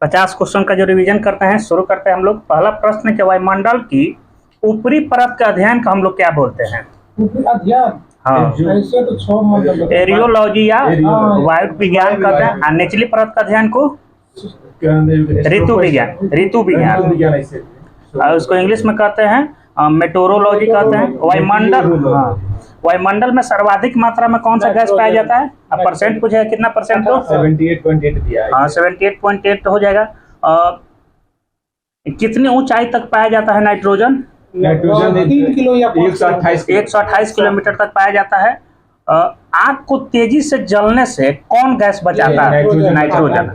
50 question का जो revision करते हैं, शुरू करते हैं हम लोग। पहला प्रश्न कि वायुमंडल की ऊपरी परत के अध्ययन का हम लोग क्या बोलते हैं? अध्ययन। हाँ, ऐसे तो 6 मंडल एरियोलॉजी या वायु विज्ञान कहते हैं। और निचली परत का अध्ययन को ऋतु विज्ञान और उसको इंग्लिश में कहते हैं मेटोरोलॉजी कहते हैं। वायुमंडल में सर्वाधिक मात्रा में कौन सा गैस पाया जाता है? अब परसेंट पूछेगा, कितना परसेंट? तो 78.8 दिया है। हाँ, 78.8 हो जाएगा। कितनी ऊंचाई तक पाया जाता है नाइट्रोजन? 3 किलो या 128 किलोमीटर तक पाया जाता है। आग को तेजी से जलने से कौन गैस बचाता है? नाइट्रोजन।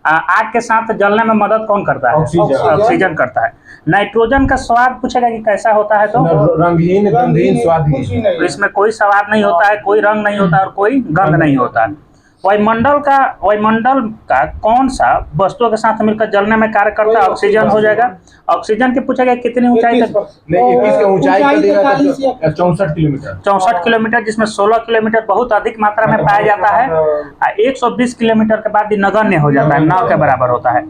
आग के साथ जलने में मदद कौन करता है? ऑक्सीजन करता है। नाइट्रोजन का स्वाद पूछेगा कि कैसा होता है? तो रंगहीन गंधहीन स्वादहीन। तो इसमें कोई स्वाद नहीं होता है, कोई रंग नहीं होता है और कोई गंध नहीं होता है। वायुमंडल का कौन सा वस्तुओं के साथ मिलकर जलने में कार्य करता है? ऑक्सीजन हो जाएगा। ऑक्सीजन की पूछेगा कितनी ऊंचाई तक? 64 किलोमीटर, जिसमें 16 किलोमीटर बहुत अधिक मात्रा में पाया जाता है। 120 किलोमीटर के बाद नगण्य हो जाता है, 9 के बराबर होता है।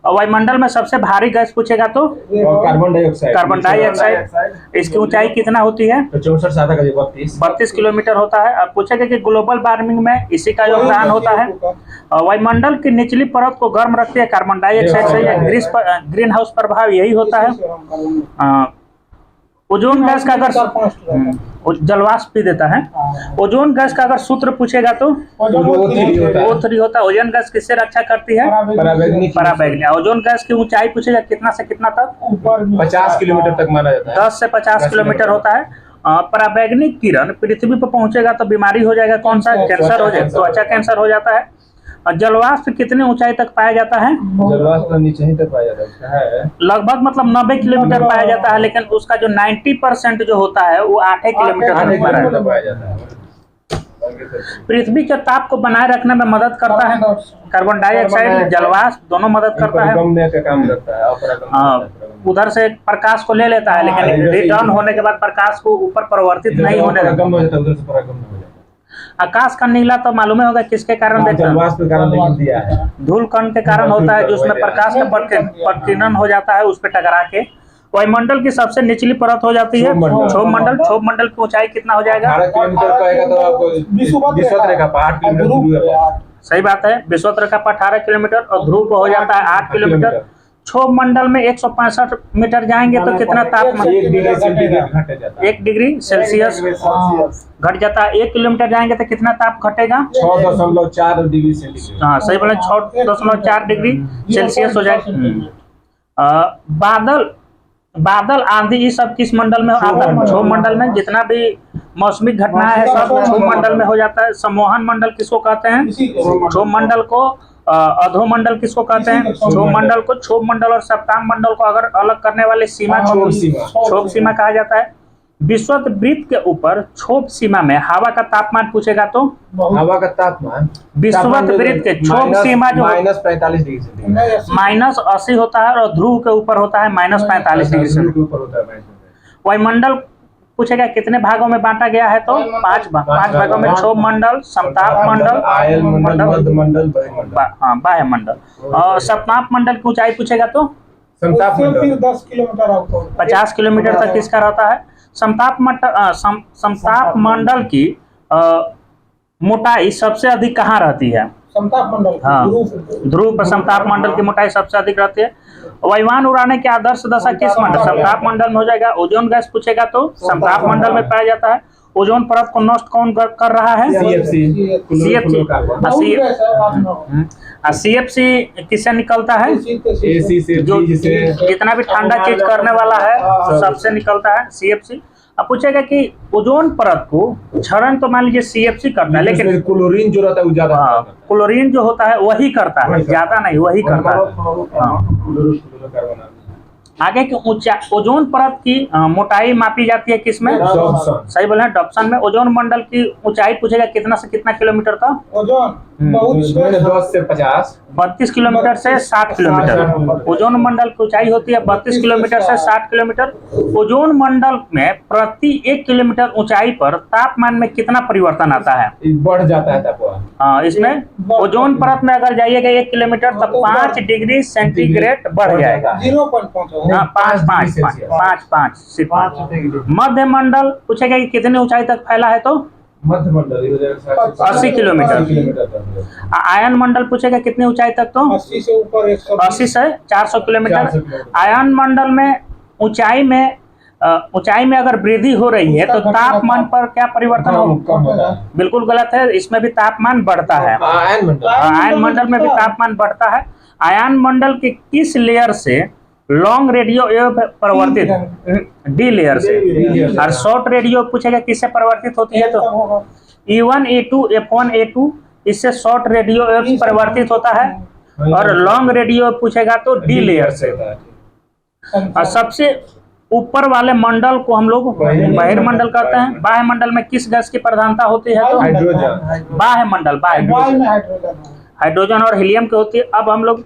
और वायुमंडल में सबसे भारी गैस पूछेगा तो कार्बन डाइऑक्साइड। इसकी ऊंचाई कितना होती है? 32 किलोमीटर होता है। अब पूछेगा कि ग्लोबल वार्मिंग में इसी का योगदान होता है। वायुमंडल की निचली परत को गर्म रखती है कार्बन डाइऑक्साइड से, या ग्रीन हाउस प्रभाव यही होता है। ओजोन गैस का अगर जलवाष्प भी देता है। ओजोन गैस का अगर सूत्र पूछेगा तो O3 होता है। ओजोन गैस किससे रक्षा करती है? पराबैंगनी। ओजोन गैस की ऊंचाई पूछेगा कितना से कितना तक? 50 किलोमीटर तक माना जाता है। 10 से 50 किलोमीटर होता है। पराबैंगनी किरण पृथ्वी पर पहुंचेगा तो बीमारी हो जाएगा, कौन सा? कैंसर हो जाएगा, त्वचा कैंसर हो जाता है। जलवाष्प कितनी ऊंचाई तक पाया जाता है? जलवाष्प नीचे ही तक पाया जाता है, लगभग मतलब 90 किलोमीटर पाया जाता है, लेकिन उसका जो 90% जो होता है वो 8 किलोमीटर तक पाया जाता है। पृथ्वी के ताप को बनाए रखने में मदद करता है कार्बन डाइऑक्साइड, जलवाष्प दोनों मदद करता है। उधर से प्रकाश को ले लेता है, लेकिन रिटर्न होने के बाद प्रकाश को ऊपर परिवर्तित नहीं होने देता। आकाश का नीला तो मालूम होगा किसके कारण देखते हैं? धूल कण के कारण होता है, जो उसमें प्रकाश का प्रतिकिरण हो जाता है, उस पर टकरा के। वायुमंडल की सबसे निचली परत हो जाती है क्षोभ मंडल। क्षोभ मंडल की ऊंचाई कितना हो जाएगा? सही बात है। विषुववृत्त 18 किलोमीटर और ध्रुव हो जाता है 8 किलोमीटर। क्षोभ मंडल में 165 मीटर जाएंगे तो कितना तापमान? 1 डिग्री सेल्सियस घट जाता है। 1 किलोमीटर जाएंगे तो कितना ताप घटेगा? 6.4 डिग्री सेल्सियस। हाँ, सही बोले, 6.4 डिग्री सेल्सियस हो जाएगा। बादल आंधी ये सब किस मंडल में आता है? क्षोभ मंडल में। जितना भी मौसमी घटनाएं है सब क्षोभ मंडल में हो जाता है। सम्मोहन मंडल किसको कहते हैं? क्षोभ मंडल को। अधोमंडल किसको कहते हैं? क्षोभ मंडल को। क्षोभ मंडल और सप्ताह मंडल को अगर अलग करने वाले सीमा क्षोभ सीमा कहा जाता है। विषुववृत्त के ऊपर क्षोभ सीमा में हवा का तापमान पूछेगा तो? हवा का तापमान विषुववृत्त के क्षोभ सीमा जो -45 डिग्री सेंटीग्रेड -80 होता है, और ध्रुव के ऊपर होता है -45 डिग्री सेंटीग्रेड। वायुमंडल पूछेगा कितने भागों में बांटा गया है? तो 5 भागों में। क्षोभ मंडल, समताप मंडल, बाह्य मंडल। और सप्ताह मंडल की ऊंचाई पूछेगा तो? 10 किलोमीटर 50 किलोमीटर तक किसका रहता है? समताप मंडल की मोटाई सबसे अधिक कहाँ रहती है? समताप मंडल। हाँ, ध्रुव पर समताप मंडल की मोटाई सबसे अधिक रहती है। वायुयान उड़ाने की आदर्श दशा किस मंडल? समताप मंडल में हो जाएगा। ओजोन गैस पूछेगा तो समताप मंडल में पाया जाता है। ओजोन परत को नष्ट कौन कर रहा है? CFC किससे निकलता है? जो जितना भी ठंडा चीज करने वाला है सबसे निकलता है CFC। अब पूछेगा कि ओजोन परत को क्षरण तो मान लीजिए CFC करता है, लेकिन क्लोरीन जो रहता है ज्यादा, क्लोरीन जो होता है वही करता है, ज्यादा नहीं, वही करता है। आगे की ओजोन परत की मोटाई मापी जाती है किसमें? डॉप्सन। सही बोले हैं, डॉप्सन में। ओजोन मंडल की ऊंचाई पूछेगा कितना से कितना किलोमीटर तक? ओजोन बहुत मैंने 10 से 50 32 किलोमीटर से 60 किलोमीटर। ओजोन मंडल की ऊंचाई होती है 32 किलोमीटर से 60 किलोमीटर। ओजोन मंडल में प्रति 1 किलोमीटर ऊंचाई पर तापमान में कितना परिवर्तन आता है? बढ़ जाता है तापमान। हाँ, इसमें ओजोन परत में अगर जाइएगा 1 किलोमीटर तो 5 डिग्री सेंटीग्रेड बढ़ जाएगा। 0.5 हाँ, 5 मध्य मंडल पूछेगा कि कितनी ऊंचाई तक फैला है तो मध्य मंडल 80 किलोमीटर। आयन मंडल पूछेगा कितनी ऊंचाई तक तो 80 से ऊपर 80 से 400 किलोमीटर। आयन मंडल में ऊंचाई में अगर वृद्धि हो रही है तो तापमान पर क्या परिवर्तन होगा? बिल्कुल गलत है, इसमें भी तापमान बढ़ता है। आयन मंडल में भी तापमान बढ़ता है। आयन मंडल के किस लेयर से लॉन्ग रेडियो वेव परिवर्तित? डी लेयर से। और शॉर्ट रेडियो पूछेगा किससे परिवर्तित होती है तो E1 E2 F1 A2 इससे शॉर्ट रेडियो वेव परिवर्तित होता है। और लॉन्ग रेडियो पूछेगा तो डी लेयर से। और सबसे ऊपर वाले मंडल को हम लोग बहिर्मंडल कहते हैं। बाह्य मंडल में किस गैस की प्रधानता होती है तो हाइड्रोजन। बाह्य मंडल हाइड्रोजन और हीलियम की होती है। अब हम लोग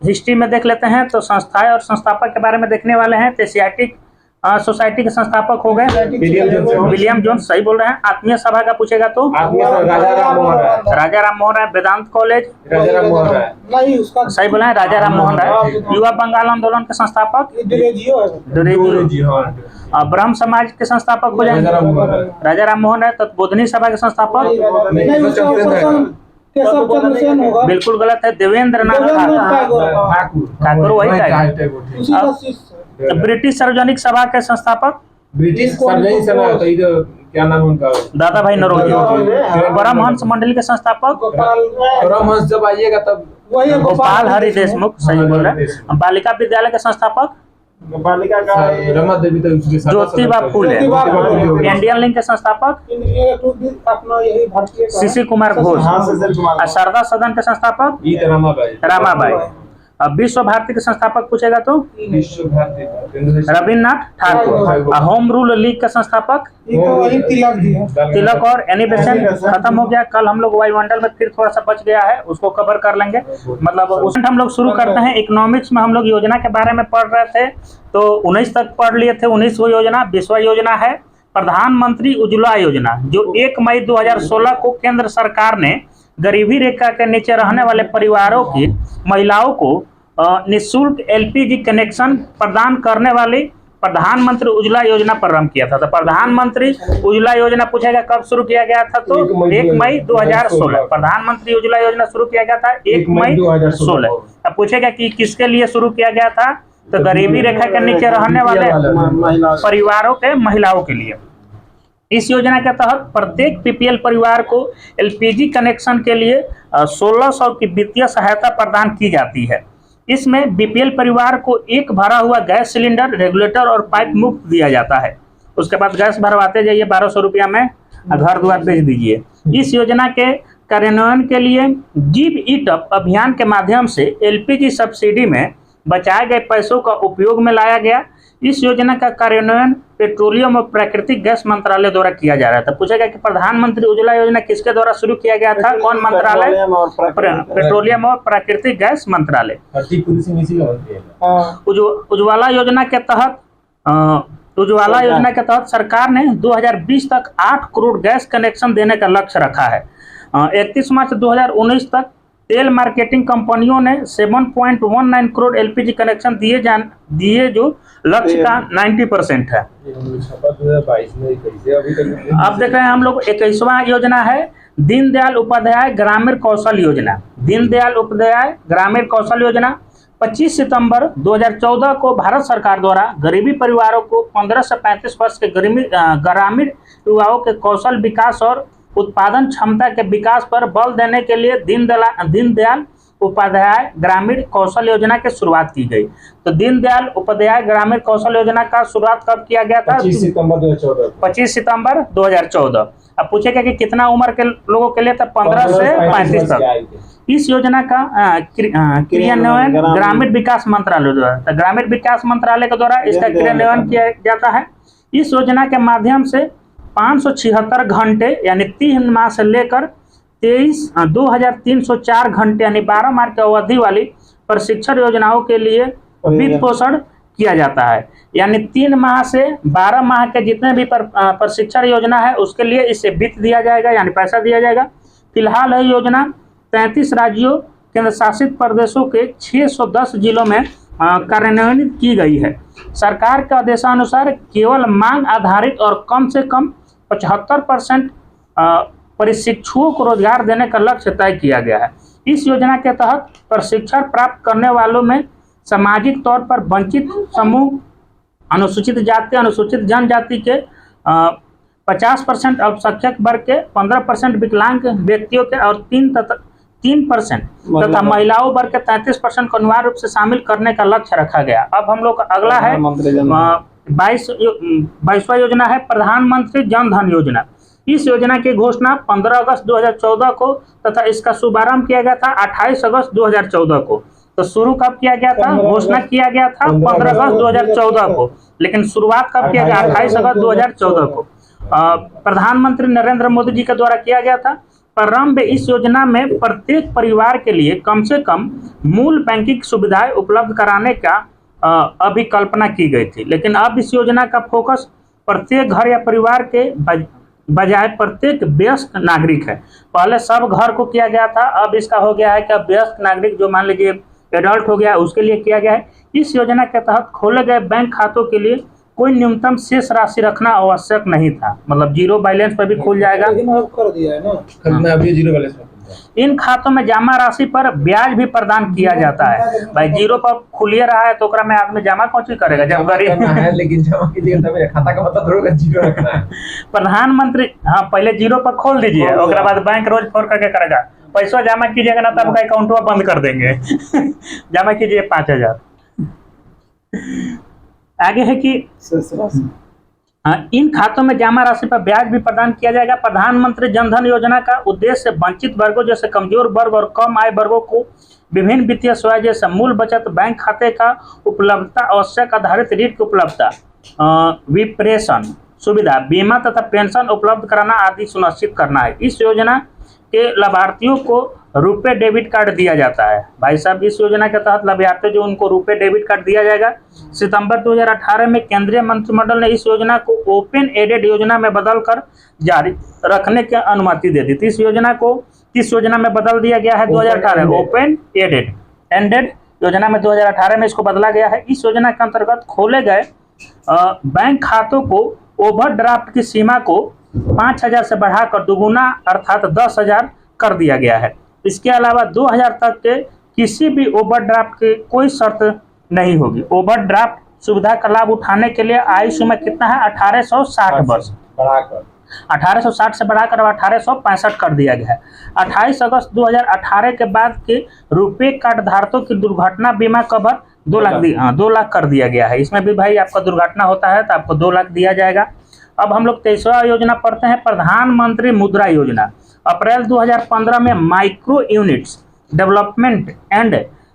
हिस्ट्री में देख लेते हैं तो संस्थाएं और संस्थापक के बारे में देखने वाले हैं। तो एशियाटिक सोसाइटी के संस्थापक हो गए विलियम जोन्स, सही बोल रहे हैं। आत्मीय सभा का पूछेगा तो राजा राम मोहन राय। वेदांत कॉलेज नहीं उसका सही बोले हैं, राजा राम मोहन राय। युवा बंगाल आंदोलन के संस्थापक ब्रह्म समाज के संस्थापक हो जाएंगे राजा राम मोहन राय। तत्बोधनी सभा के संस्थापक बिल्कुल गलत है, देवेंद्र नाथ ठाकुर वही है। ब्रिटिश सार्वजनिक सभा के संस्थापक ब्रिटिश सार्वजनिक सभा क्या नाम उनका? दादा भाई नौरोजी। परमहंस मंडली के संस्थापक परमहंस जब आइएगा तब गोपाल हरि देशमुख, सही बोल रहे हैं। बालिका विद्यालय के संस्थापक बालिका का रमा देवी ज्योतिबा फूले। इंडियन लिंक के संस्थापक अपना यही भारतीय सीसी कुमार घोष। शारदा सदन के संस्थापक रामाबाई। विश्व भारती के संस्थापक पूछेगा तो Vishwa Bharati Rabindranath Thakur. Home rule league का संस्थापक तिलक। और एनी बेसेंट खत्म हो गया। कल हम लोग वायुमंडल में फिर थोड़ा सा बच गया है, उसको कवर कर लेंगे। मतलब उसमें हम लोग शुरू करते हैं। इकोनॉमिक्स में हम लोग योजना के बारे में पढ़ रहे थे तो 19 तक पढ़ लिए थे। 19वीं योजना 20वां योजना है प्रधानमंत्री उज्ज्वला योजना, जो 1 मई 2016 को केंद्र सरकार ने गरीबी रेखा के नीचे रहने वाले परिवारों की महिलाओं को निःशुल्क LPG कनेक्शन प्रदान करने वाली प्रधानमंत्री उज्ज्वला योजना प्रारंभ किया था। तो प्रधानमंत्री उज्ज्वला योजना पूछेगा कब शुरू किया गया था तो 1 मई 2016। प्रधानमंत्री उज्ज्वला योजना शुरू किया गया था 1 मई 2016। अब पूछेगा कि किसके लिए शुरू किया गया था तो गरीबी रेखा के नीचे रहने वाले परिवारों के महिलाओं के लिए। इस योजना के तहत प्रत्येक PPL परिवार को LPG कनेक्शन के लिए 1600 की वित्तीय सहायता प्रदान की जाती है। इसमें BPL परिवार को एक भरा हुआ गैस सिलेंडर, रेगुलेटर और पाइप मुफ्त दिया जाता है। उसके बाद गैस भरवाते जाइए 1200 रुपया में, घर द्वार भेज दीजिए। इस योजना के कार्यान्वयन के लिए गिव इट अप अभियान के माध्यम से LPG सब्सिडी में बचाए गए पैसों का उपयोग में लाया गया। इस योजना का कार्यान्वयन पेट्रोलियम और प्राकृतिक गैस मंत्रालय द्वारा किया जा रहा था। पूछेगा कि प्रधानमंत्री उज्ज्वला योजना किसके द्वारा शुरू किया गया था? कौन मंत्रालय? पेट्रोलियम और प्राकृतिक गैस मंत्रालय। उज्ज्वला योजना के तहत सरकार ने 2020 तक 8 करोड़ गैस कनेक्शन देने का लक्ष्य रखा है। 31 मार्च 2019 तक तेल मार्केटिंग कंपनियों ने 7.19 करोड़ LPG कनेक्शन दिए जो लक्ष्य का 90% है। अब देख रहे हैं हम लोग 21वां योजना है दीनदयाल उपाध्याय ग्रामीण कौशल योजना। दीनदयाल उपाध्याय ग्रामीण कौशल योजना 25 सितंबर 2014 को भारत सरकार द्वारा गरीबी परिवारों को 15 से 35 वर्ष के ग्रामीण युवाओं के कौशल विकास और उत्पादन क्षमता के विकास पर बल देने के लिए दीनदयाल उपाध्याय ग्रामीण कौशल योजना की शुरुआत की गई। तो दीनदयाल उपाध्याय ग्रामीण कौशल योजना का शुरुआत कब किया गया था? 25 सितंबर 2014 25 सितंबर 2014। अब पूछेगा कि कितना उम्र के लोगों के लिए? तो 15 से 35 तक। इस योजना का क्रियान्वयन ग्रामीण विकास मंत्रालय द्वारा, तो ग्रामीण विकास मंत्रालय के द्वारा इसका क्रियान्वयन किया जाता है। इस योजना के माध्यम से 576 घंटे यानी 3 माह से लेकर 2304 घंटे यानी 12 माह की अवधि वाली प्रशिक्षण योजनाओं के लिए वित्त पोषण किया जाता है। यानी 3 माह से 12 माह के जितने भी प्रशिक्षण योजना है उसके लिए इससे वित्त दिया जाएगा यानी पैसा दिया जाएगा। फिलहाल यह योजना 33 राज्यों केंद्र शासित प्रदेशों के 610 जिलों में कार्यान्वित की गई है। सरकार के आदेशानुसार केवल मांग आधारित और कम से कम 75% प्रशिक्षुओं को रोजगार देने का लक्ष्य तय किया गया है। इस योजना के तहत प्रशिक्षण प्राप्त करने वालों में सामाजिक तौर पर वंचित समूह, अनुसूचित जाति, अनुसूचित जनजाति के 50% अल्पसंख्यक वर्ग के, 15% विकलांग व्यक्तियों के और 3% तथा महिलाओं वर्ग के 33% को अनिवार्य रूप से शामिल करने का लक्ष्य रखा गया। अब हम लोग का अगला है 22वां योजना है प्रधानमंत्री जन धन योजना। इस योजना की घोषणा 15 अगस्त 2014 को तथा इसका शुभारंभ किया गया था 28 अगस्त 2014 को। तो शुरू कब किया गया था? घोषणा किया गया था 15 अगस्त 2014 को, लेकिन शुरुआत कब किया गया? 28 अगस्त 2014 को प्रधानमंत्री नरेंद्र मोदी जी के द्वारा किया गया था। प्रारंभ इस योजना में प्रत्येक परिवार के लिए कम से कम मूल बैंकिंग सुविधाएं उपलब्ध कराने का अभिकल्पना की गई थी, लेकिन अब इस योजना का फोकस प्रत्येक घर या परिवार के बजाय प्रत्येक वयस्क नागरिक है। पहले सब घर को किया गया था, अब इसका हो गया है कि अब वयस्क नागरिक जो मान लीजिए एडल्ट हो गया उसके लिए किया गया है। इस योजना के तहत खोले गए बैंक खातों के लिए कोई न्यूनतम शेष राशि रखना आवश्यक नहीं था, मतलब जीरो बैलेंस पर भी खुल जाएगा। लेकिन अब कर दिया है ना, अभी 0 बैलेंस में। इन खातों में जमा राशि पर ब्याज भी प्रदान किया जाता है। भाई जीरो पर खुलिए रहा है तो ओकरा में आदमी जमा कौन सी करेगा जब गरीब है, लेकिन जमा कीजिएगा तब खाता का मतलब थोड़ा 0 रखना है। प्रधानमंत्री, हाँ पहले जीरो पर खोल दीजिए, ओकरा बाद बैंक रोज फोन करके करेगा पैसा जमा कीजिएगा ना तब आपका अकाउंट बंद कर देंगे। जमा कीजिए 5000। आगे है कि इन खातों में जमा राशि पर ब्याज भी प्रदान किया जाएगा। प्रधानमंत्री जन धन योजना का उद्देश्य वंचित वर्गों जैसे कमजोर वर्ग और कम आय वर्गों को विभिन्न वित्तीय सेवाएं जैसे मूल बचत बैंक खाते का उपलब्धता, आवश्यक आधारित ऋण की उपलब्धता, विप्रेषण सुविधा, बीमा तथा पेंशन उपलब्ध कराना आदि सुनिश्चित करना है। इस योजना के लाभार्थियों को रुपए डेबिट कार्ड दिया जाता है। भाई साहब इस योजना के तहत लाभार्थी जो उनको रुपए डेबिट कार्ड दिया जाएगा। सितंबर 2018 में केंद्रीय मंत्रिमंडल ने इस योजना को ओपन एडेड योजना में बदलकर जारी रखने की अनुमति दे दी थी। इस योजना को किस योजना में बदल दिया गया है? 2018 ओपन एडेड योजना में 2018 में इसको बदला गया है। इस योजना के अंतर्गत खोले गए बैंक खातों को ओवरड्राफ्ट की सीमा को 5000 से बढ़ाकर दुगुना अर्थात 10,000 कर दिया गया है। इसके अलावा 2000 तक के किसी भी ओवरड्राफ्ट की कोई शर्त नहीं होगी। ओवरड्राफ्ट सुविधा का लाभ उठाने के लिए आयु सीमा कितना है? 1860 वर्ष, 1860 से बढ़ाकर 1865 कर दिया गया है। 28 अगस्त 2018 के बाद के रुपए कार्ड धारकों की दुर्घटना बीमा कवर 2 लाख कर दिया गया है। इसमें भी भाई आपका दुर्घटना होता है तो आपको 2 लाख दिया जाएगा। अब हम लोग 23वां योजना पढ़ते हैं प्रधानमंत्री मुद्रा योजना। अप्रैल 2015 में micro units development and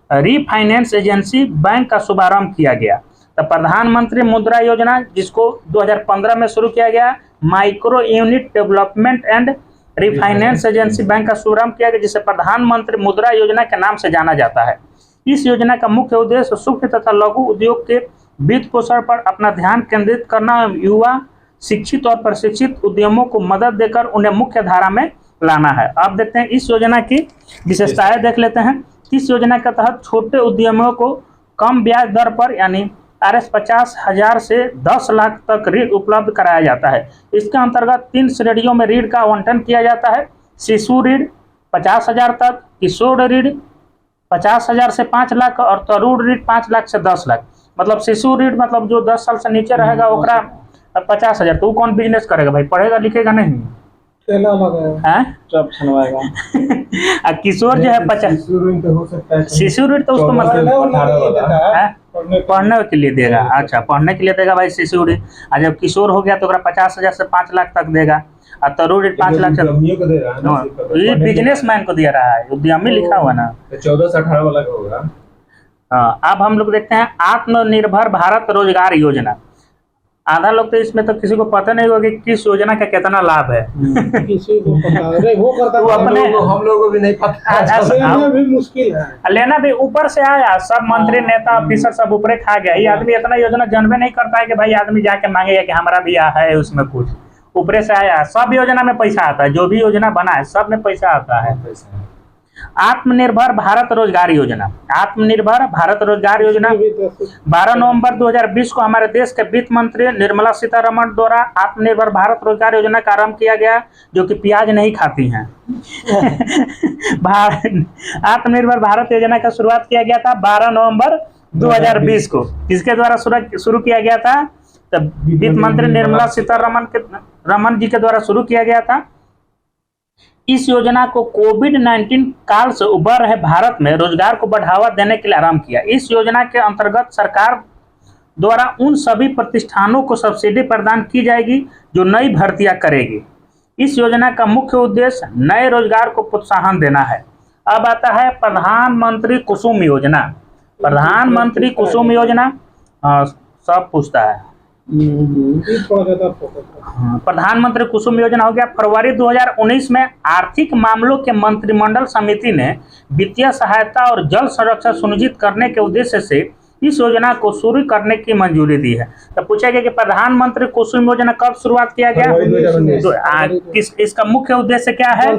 refinance agency bank का शुभारंभ किया गया। तो प्रधानमंत्री मुद्रा योजना जिसको 2015 में शुरू किया गया, micro unit development and refinance agency bank का शुभारंभ किया गया, जिसे प्रधानमंत्री मुद्रा योजना के नाम से जाना जाता है। इस योजना का मुख्य उद्देश्य सूक्ष्म तथा लघु उद्योग के वित्त पोषण पर अपना ध्यान केंद्रित करना एवं युवा शिक्षित और प्रशिक्षित उद्यमों को मदद देकर उन्हें मुख्य धारा में लाना है। अब देखते हैं इस योजना की विशेषताएं देख लेते हैं। इस योजना के तहत छोटे उद्यमियों को कम ब्याज दर पर यानी RS 50,000 से 10 लाख तक ऋण उपलब्ध कराया जाता है। इसके अंतर्गत 3 श्रेणियों में ऋण का आवंटन किया जाता है। शिशु ऋण 50,000 तक, किशोर ऋण 50,000 से 5 लाख और तरुण ऋण 5 लाख से 10 लाख। मतलब शिशु ऋण मतलब जो 10 साल से नीचे रहेगा ओकरा 50,000। तो कौन बिजनेस करेगा भाई, पढ़ेगा लिखेगा नहीं। तेला लगाया हैं? ट्रप छनवाएगा। और किशोर जो है 50। शिशु तो हो सकता है। शिशु ऋण तो उसको मतलब पढ़ने के लिए देगा। अच्छा, पढ़ने के लिए देगा भाई शिशु ऋण। और जब किशोर हो गया तो 50,000 से 5 लाख तक देगा। और तरुण ऋण 5 लाख से। उद्यमियों को दे रहा है ना, ये बिजनेसमैन को दिया रहा है, उद्यमी लिखा हुआ ना। 14 से 18 वाला का होगा। अब हम लोग देखते हैं आत्मनिर्भर भारत रोजगार योजना। आधा लोग तो इसमें तो किसी को पता नहीं होगा कि किस योजना का कितना लाभ है। किसी को पता अरे वो करता वो अपने हम लोगों को भी नहीं पता। लेना भी मुश्किल है। लेना भी ऊपर से आया, सब मंत्री नेता ऑफिसर सब ऊपरे खा गया। ये आदमी इतना योजना जानबे नहीं करता है कि भाई आदमी जाके मांगेगा कि हमारा भी है उसमें कुछ। ऊपरे से आया, सब योजना में पैसा आता है, जो भी योजना बना है सब में पैसा आता है। आत्मनिर्भर भारत रोजगार योजना। आत्मनिर्भर भारत रोजगार योजना 12 नवंबर 2020 को हमारे देश के वित्त मंत्री निर्मला सीतारमण द्वारा आत्मनिर्भर भारत रोजगार योजना का आरंभ किया गया, जो कि प्याज नहीं खाती हैं। आत्मनिर्भर भारत योजना का शुरुआत किया गया था 12 नवंबर 2020 को। किसके द्वारा शुरू किया गया था? तब वित्त मंत्री निर्मला सीतारमण जी के द्वारा शुरू किया गया था। इस योजना को कोविड-19 काल से उबर रहे भारत में रोजगार को बढ़ावा देने के लिए आरंभ किया। इस योजना के अंतर्गत सरकार द्वारा उन सभी प्रतिष्ठानों को सब्सिडी प्रदान की जाएगी जो नई भर्तियां करेगी। इस योजना का मुख्य उद्देश्य नए रोजगार को प्रोत्साहन देना है। अब आता है प्रधानमंत्री कुसुम योजना। प्रधानमंत्री कुसुम योजना सब पूछता है। प्रधानमंत्री कुसुम योजना हो गया। फरवरी 2019 में आर्थिक मामलों के मंत्रिमंडल समिति ने वित्तीय सहायता और जल संरक्षण सुनिश्चित करने के उद्देश्य से इस योजना को शुरू करने की मंजूरी दी है। तो पूछा गया कि प्रधानमंत्री कुसुम योजना कब शुरुआत किया गया? तो इसका मुख्य उद्देश्य क्या है?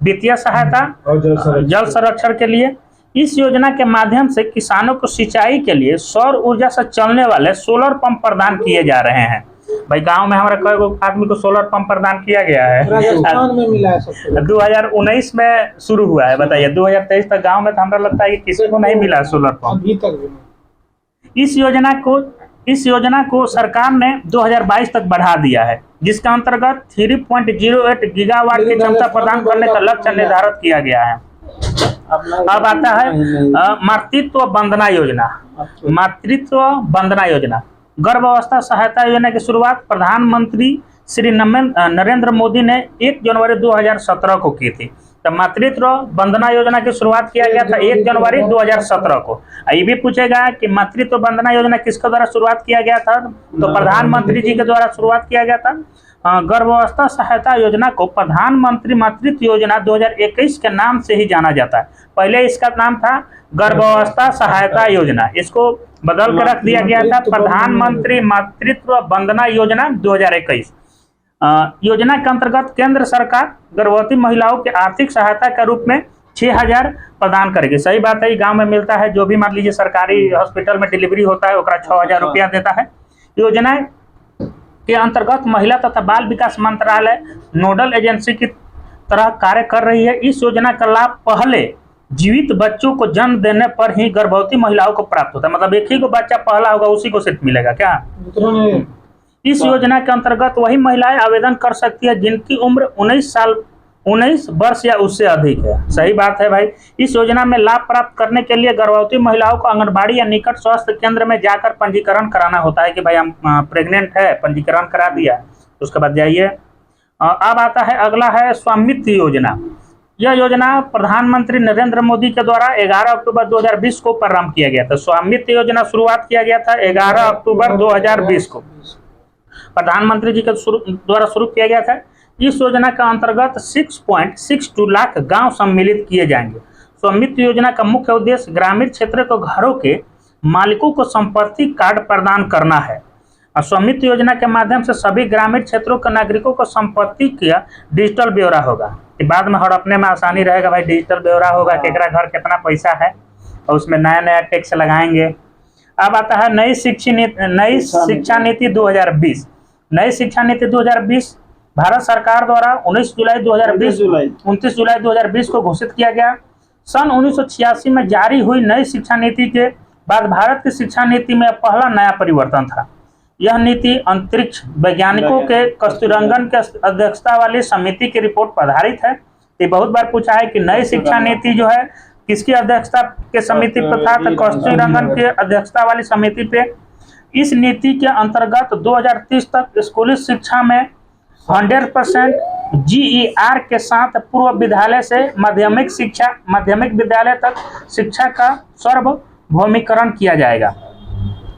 वित्तीय सहायता और जल संरक्षण के लिए। इस योजना के माध्यम से किसानों को सिंचाई के लिए सौर ऊर्जा से चलने वाले सोलर पंप प्रदान किए जा रहे हैं। भाई गांव में हमारा कई आदमी को सोलर पंप प्रदान किया गया है। राजस्थान में मिला है सबको। 2019 में शुरू हुआ है, बताइए 2023 तक गांव में तो हमारा लगता है कि किसी को नहीं मिला सोलर पंप अभी तक भी नहीं। इस योजना को सरकार ने 2022 तक बढ़ा दिया है, जिसका अंतर्गत 3.08 गीगावाट की क्षमता प्रदान करने का लक्ष्य निर्धारित किया गया है। अब आता है मातृत्व वंदना योजना। मातृत्व वंदना योजना गर्भावस्था सहायता योजना की शुरुआत प्रधानमंत्री श्री नरेंद्र मोदी ने 1 जनवरी 2017 को की थी। तो मातृत्व वंदना योजना की शुरुआत किया गया था 1 जनवरी 2017 को। ये भी पूछेगा कि मातृत्व वंदना योजना किसके द्वारा शुरुआत किया गया था? तो प्रधानमंत्री जी के द्वारा शुरुआत किया गया था। गर्भावस्था सहायता योजना को प्रधानमंत्री मातृत्व योजना 2021 के नाम से ही जाना जाता है। पहले इसका नाम था गर्भावस्था सहायता योजना, इसको बदल कर रख दिया गया था प्रधानमंत्री मातृत्व वंदना योजना 2021। योजना के अंतर्गत केंद्र सरकार गर्भवती महिलाओं की आर्थिक सहायता के रूप में 6,000 प्रदान करेगी। सही बात है, गांव में मिलता है, जो भी मान लीजिए सरकारी हॉस्पिटल में डिलीवरी होता है ओकरा 6,000 रुपया देता है। योजना के अंतर्गत महिला तथा बाल विकास मंत्रालय नोडल एजेंसी की तरह कार्य कर रही है। इस योजना का लाभ पहले जीवित बच्चों को जन्म देने पर ही गर्भवती महिलाओं को प्राप्त होता है। मतलब एक ही को बच्चा पहला होगा उसी को सिर्फ मिलेगा क्या? इस योजना के अंतर्गत वही महिलाएं आवेदन कर सकती है जिनकी उम्र 19 वर्ष या उससे अधिक है। सही बात है भाई। इस योजना में लाभ प्राप्त करने के लिए गर्भवती महिलाओं को आंगनबाड़ी या निकट स्वास्थ्य केंद्र में जाकर पंजीकरण कराना होता है कि भाई हम प्रेग्नेंट है, पंजीकरण करा दिया, उसके बाद जाइए। अब आता है अगला है स्वामित्व योजना। यह योजना प्रधानमंत्री नरेंद्र मोदी के द्वारा 11 अक्टूबर 2020 को प्रारंभ किया गया था। स्वामित्व योजना शुरुआत किया गया था 11 अक्टूबर 2020 को प्रधानमंत्री जी के द्वारा शुरू किया गया था। इस योजना के अंतर्गत 6.62 लाख गांव सम्मिलित किए जाएंगे। स्वामित्व योजना का मुख्य उद्देश्य ग्रामीण क्षेत्र के घरों के मालिकों को संपत्ति कार्ड प्रदान करना है। और स्वामित्व योजना के माध्यम से सभी ग्रामीण क्षेत्रों के नागरिकों को संपत्ति का डिजिटल ब्यौरा होगा कि बाद में हड़पने में आसानी रहेगा। भाई डिजिटल ब्यौरा होगा कि एकरा घर कितना पैसा है और उसमें नया नया टैक्स लगाएंगे। अब आता है नई शिक्षा नीति 2020। नई शिक्षा नीति 2020 भारत सरकार द्वारा 29 जुलाई 2020 को घोषित किया गया। सन 1986 में जारी हुई नई शिक्षा नीति के बाद भारत की शिक्षा नीति में पहला नया परिवर्तन था। यह नीति अंतरिक्ष वैज्ञानिकों के कस्तूररंगन के अध्यक्षता वाली समिति की रिपोर्ट पर आधारित है। ये बहुत बार पूछा है कि नई शिक्षा नीति जो है किसकी अध्यक्षता के समिति पर था, तो कस्तूररंगन की अध्यक्षता वाली समिति पे। इस नीति के अंतर्गत 2030 तक स्कूली शिक्षा में 100% GER के साथ पूर्व विद्यालय से माध्यमिक विद्यालय तक शिक्षा का सार्वभौमिकरण किया जाएगा।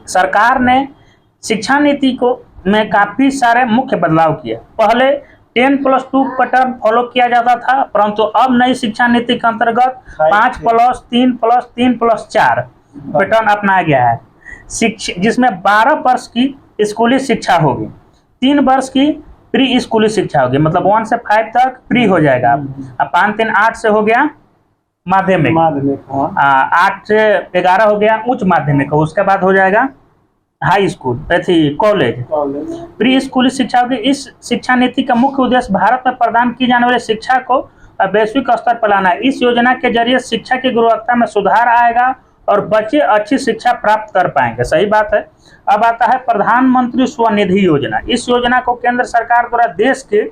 सरकार ने शिक्षा नीति को में काफी सारे मुख्य बदलाव किए। पहले 10+2 पैटर्न फॉलो किया जाता था, परंतु अब नई शिक्षा नीति के अंतर्गत 5+3+3+4 पैटर्न अपनाया गया है, जिसमें 12 वर्ष की स्कूली शिक्षा होगी, 3 वर्ष की प्री स्कूली शिक्षा होगी, मतलब 1 से 5 तक प्री हो जाएगा। अब 5 3 8 से हो गया माध्यमिक, 8 से 11 हो गया उच्च माध्यमिक, उसके बाद हो जाएगा हाई स्कूल, कॉलेज। प्री स्कूली शिक्षा होगी। इस शिक्षा नीति का मुख्य उद्देश्य भारत में प्रदान की जाने वाली शिक्षा को वैश्विक स्तर पर लाना है। इस योजना के जरिए शिक्षा की गुणवत्ता में सुधार आएगा और बच्चे अच्छी शिक्षा प्राप्त कर पाएंगे। सही बात है। अब आता है प्रधानमंत्री स्वनिधि योजना। इस योजना को केंद्र सरकार द्वारा देश के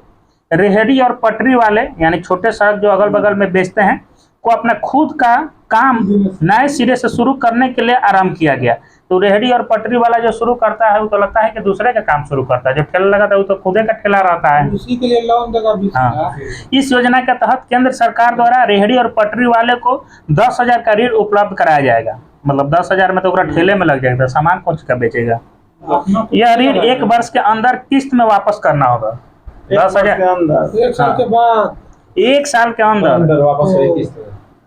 रेहड़ी और पटरी वाले, यानी छोटे सड़क जो अगल बगल में बेचते हैं, को अपना खुद का काम नए सिरे से शुरू करने के लिए आरंभ किया गया। तो रेहड़ी और पटरी वाला जो शुरू करता है वो तो लगता है कि दूसरे का काम शुरू करता है, जो ठेला लगाता है वो तो खुद का ठेला रहता है, उसी के लिए लोन देगा 20 हाँ। इस योजना के तहत केंद्र सरकार द्वारा रेहड़ी और पटरी वाले को 10,000 का ऋण उपलब्ध कराया जाएगा। मतलब 10,000 में तो पूरा ठेले में लग जाएगा, सामान कौन का बेचेगा। यह ऋण 1 वर्ष के अंदर किस्त में वापस करना होगा। 10,000 1 साल के बाद, 1 साल के अंदर वापस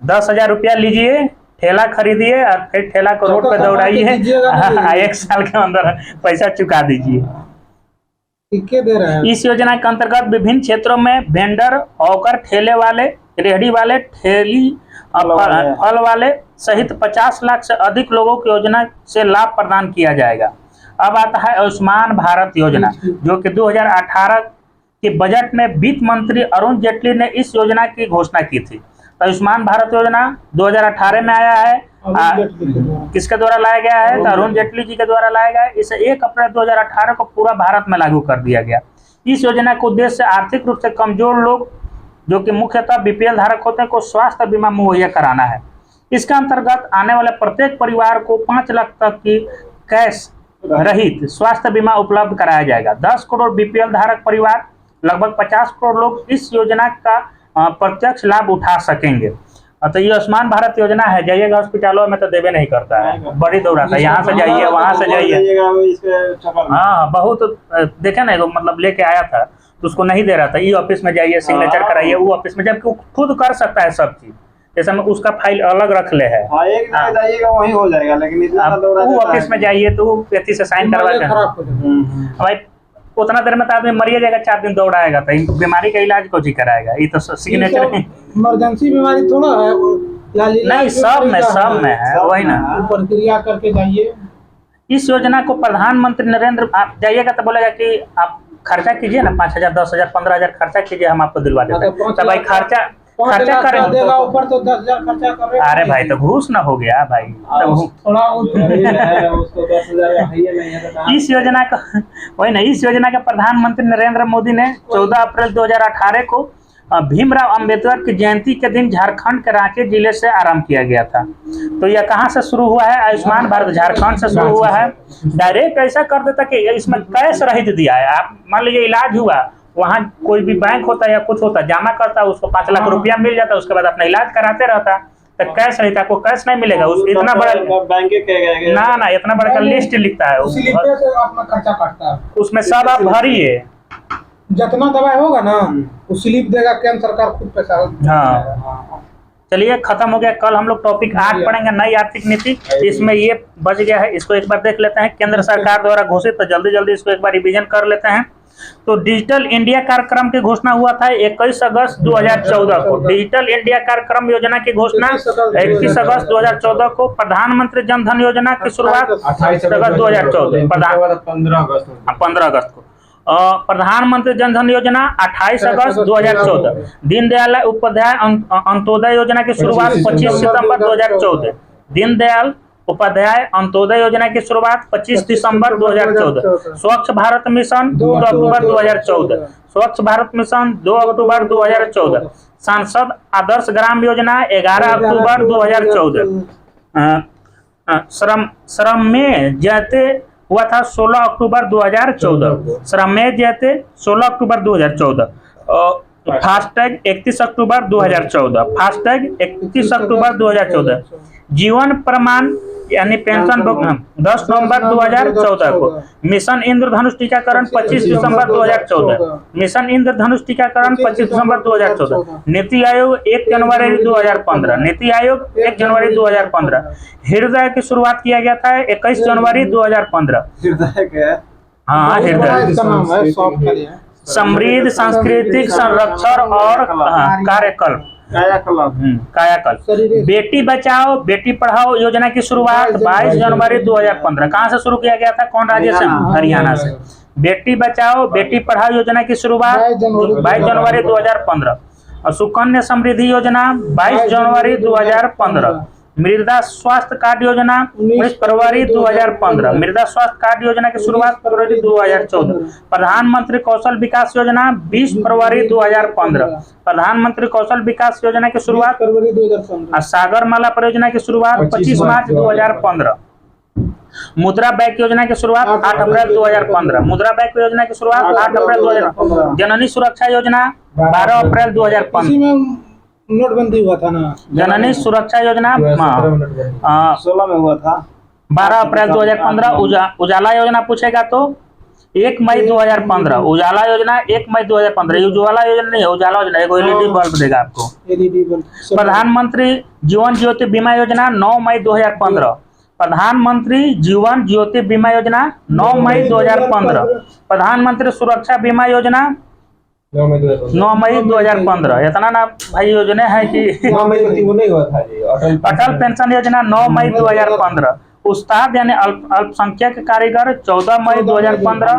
10,000 रुपया लीजिए, ठेला खरीदिए और फिर ठेला को रोड पे दौड़ाइए, 1 साल के अंदर पैसा चुका दीजिए। दे रहे हैं। इस योजना के अंतर्गत विभिन्न क्षेत्रों में वेंडर, हॉकर, ठेले वाले, रेहड़ी वाले, ठेली फल वाले सहित 50 लाख से अधिक लोगों की योजना से लाभ प्रदान किया जाएगा। अब आता है आयुष्मान भारत योजना, जो कि 2018 के बजट में वित्त मंत्री अरुण जेटली ने इस योजना की घोषणा की थी। तो आयुष्मान भारत योजना 2018 में आया है। किसके द्वारा लाया गया है, तो अरुण जेटली जी के द्वारा लाया गया है। इसे 1 अप्रैल 2018 को पूरा भारत में लागू कर दिया गया। इस योजना का उद्देश्य आर्थिक रूप से कमजोर लोग, जो कि मुख्यतः BPL धारक होते हैं, को स्वास्थ्य बीमा मुहैया कराना है। इसके अंतर्गत आने वाले प्रत्येक परिवार को 5 लाख तक की कैश रहित स्वास्थ्य बीमा उपलब्ध कराया जाएगा। 10 करोड़ BPL धारक परिवार, लगभग 50 करोड़ लोग इस योजना का प्रत्यक्ष लाभ उठा सकेंगे। तो ये आयुष्मान भारत योजना है, जाइएगा हॉस्पिटलों में तो देवे नहीं करता है, बड़ी दौड़ाता है, यहाँ से जाइए वहाँ से जाइए। हाँ, बहुत देखे ना, मतलब लेके आया था तो उसको नहीं दे रहा था। ई ऑफिस में जाइए, सिग्नेचर कराइए, वो ऑफिस में, जबकि खुद कर सकता है सब चीज। जैसे में उसका फाइल अलग रख ले है, वही हो जाएगा, लेकिन वो ऑफिस में जाइए तो व्यक्ति से साइन करवा के भाई उतना देर में तो आदमी मरिए जाएगा, 4 दिन दौड़ाएगा, तो बीमारी का इलाज कौन कराएगा। ये तो सिग्नेचर इमरजेंसी बीमारी थोड़ा है, नहीं सब में है, वही ना, प्रक्रिया करके जाइए। इस योजना को प्रधानमंत्री नरेंद्र, आप जाइएगा तो बोलेगा कि आप खर्चा कीजिए ना, 5,000 10,000 15,000 खर्चा कीजिए, हम आपको दिलवा देते हैं। तो भाई खर्चा करेंगे ऊपर तो 10,000 खर्चा कर रहे हैं। अरे भाई तो घूस ना हो गया भाई, इस योजना का वही ना, इस योजना का प्रधानमंत्री नरेंद्र मोदी ने 14 अप्रैल 2018 को भीमराव अंबेडकर की जयंती के दिन झारखंड के रांची जिले से आरंभ किया गया था। तो यह कहाँ से शुरू हुआ है, आयुष्मान भारत झारखंड से शुरू हुआ है। डायरेक्ट ऐसा कर देता कि इसमें कैश रहित दिया है। आप मान लीजिए इलाज हुआ, वहाँ कोई भी बैंक होता है या कुछ होता है, जमा करता है, उसको 5 लाख रुपया मिल जाता है, उसके बाद अपना इलाज कराते रहता। तो कैश रहता, आपको कैश नहीं मिलेगा। इतना बड़ा ना इतना बड़ा का लिस्ट लिखता है, अपना खर्चा काटता है, उसमें सब आप भरिए, जितना दवाई होगा ना वो स्लिप देगा, केंद्र सरकार खुद पैसा। हाँ, चलिए खत्म हो गया। कल हम लोग टॉपिक 8 पढ़ेंगे, नई आर्थिक नीति। इसमें ये बच गया है, इसको एक बार देख लेते हैं। केंद्र सरकार द्वारा घोषित, तो जल्दी इसको एक बार रिवीजन कर लेते हैं। तो डिजिटल इंडिया कार्यक्रम की घोषणा हुआ था 21 अगस्त 2014 को। डिजिटल इंडिया कार्यक्रम योजना की घोषणा 21 अगस्त 2014 को। प्रधानमंत्री जन धन योजना की शुरुआत 28 अगस्त 2014, 15 अगस्त को। प्रधानमंत्री जन धन योजना 28 अगस्त 2014। दीनदयाल उपाध्याय अंत्योदय योजना की शुरुआत 25 सितंबर 2014। दीनदयाल उपाध्याय अंत्योदय योजना की शुरुआत 25 दिसंबर 2014। स्वच्छ भारत मिशन 2 अक्टूबर 2014। स्वच्छ भारत मिशन 2 अक्टूबर 2014। सांसद आदर्श ग्राम योजना 11 अक्टूबर 2014। श्रम में जयते हुआ था 16 अक्टूबर 2014। श्रम में जयते 16 अक्टूबर 2014। फास्टैग 31 अक्टूबर 2014। फास्टैग 31 अक्टूबर 2014। जीवन प्रमाण यानी पेंशन 10 नवंबर 2014 को। मिशन इंद्रधनुष टीकाकरण 25 दिसंबर 2014। मिशन इंद्रधनुष टीकाकरण 25 दिसंबर 2014। नीति आयोग 1 जनवरी 2015। नीति आयोग 1 जनवरी 2015। हृदय की शुरुआत किया गया था 21 जनवरी 2015। हृदय क्या है? हाँ, हृदय इसका नाम है सॉफ्ट है। समृद्ध सांस्कृतिक संरक्षण और कार्यकल्प कायाकल्प। बेटी बचाओ बेटी पढ़ाओ योजना की शुरुआत 22 जनवरी 2015। कहाँ से शुरू किया गया था? कौन राज्य से? हरियाणा से। बेटी बचाओ बेटी पढ़ाओ योजना की शुरुआत 22 जनवरी 2015। और सुकन्या समृद्धि योजना 22 जनवरी 2015। मृदा स्वास्थ्य कार्ड योजना 19 फरवरी 2015। मृदा स्वास्थ्य कार्ड योजना की शुरुआत फरवरी 2014। प्रधानमंत्री कौशल विकास योजना 20 फरवरी 2015। प्रधानमंत्री कौशल विकास योजना की शुरुआत फरवरी 2015। सागरमाला परियोजना की शुरुआत 25 मार्च 2015। मुद्रा बैंक योजना की शुरुआत 8 अप्रैल 2015। मुद्रा बैंक योजना की शुरुआत 8 अप्रैल 2015। जननी सुरक्षा योजना 12 अप्रैल 2015। नोटबंदी हुआ था ना। जननी सुरक्षा योजना 16 में हुआ था 12 अप्रैल 2015। उजाला योजना पूछेगा तो 1 मई 2015। उजाला योजना 1 मई 2015। उज्ज्वला योजना नहीं है, उजाला योजना एक एलईडी बल्ब देगा आपको। LED bulb. प्रधानमंत्री जीवन ज्योति बीमा योजना 9 मई 2015। प्रधानमंत्री जीवन ज्योति बीमा योजना 9 मई 2015। प्रधानमंत्री सुरक्षा बीमा योजना 9 मई 2015। इतना ना भाई योजना है कि नहीं हुआ था जी। अटल पेंशन योजना 9 मई 2015। उस्ताद यानी अल्पसंख्यक कारीगर 14 मई 2015।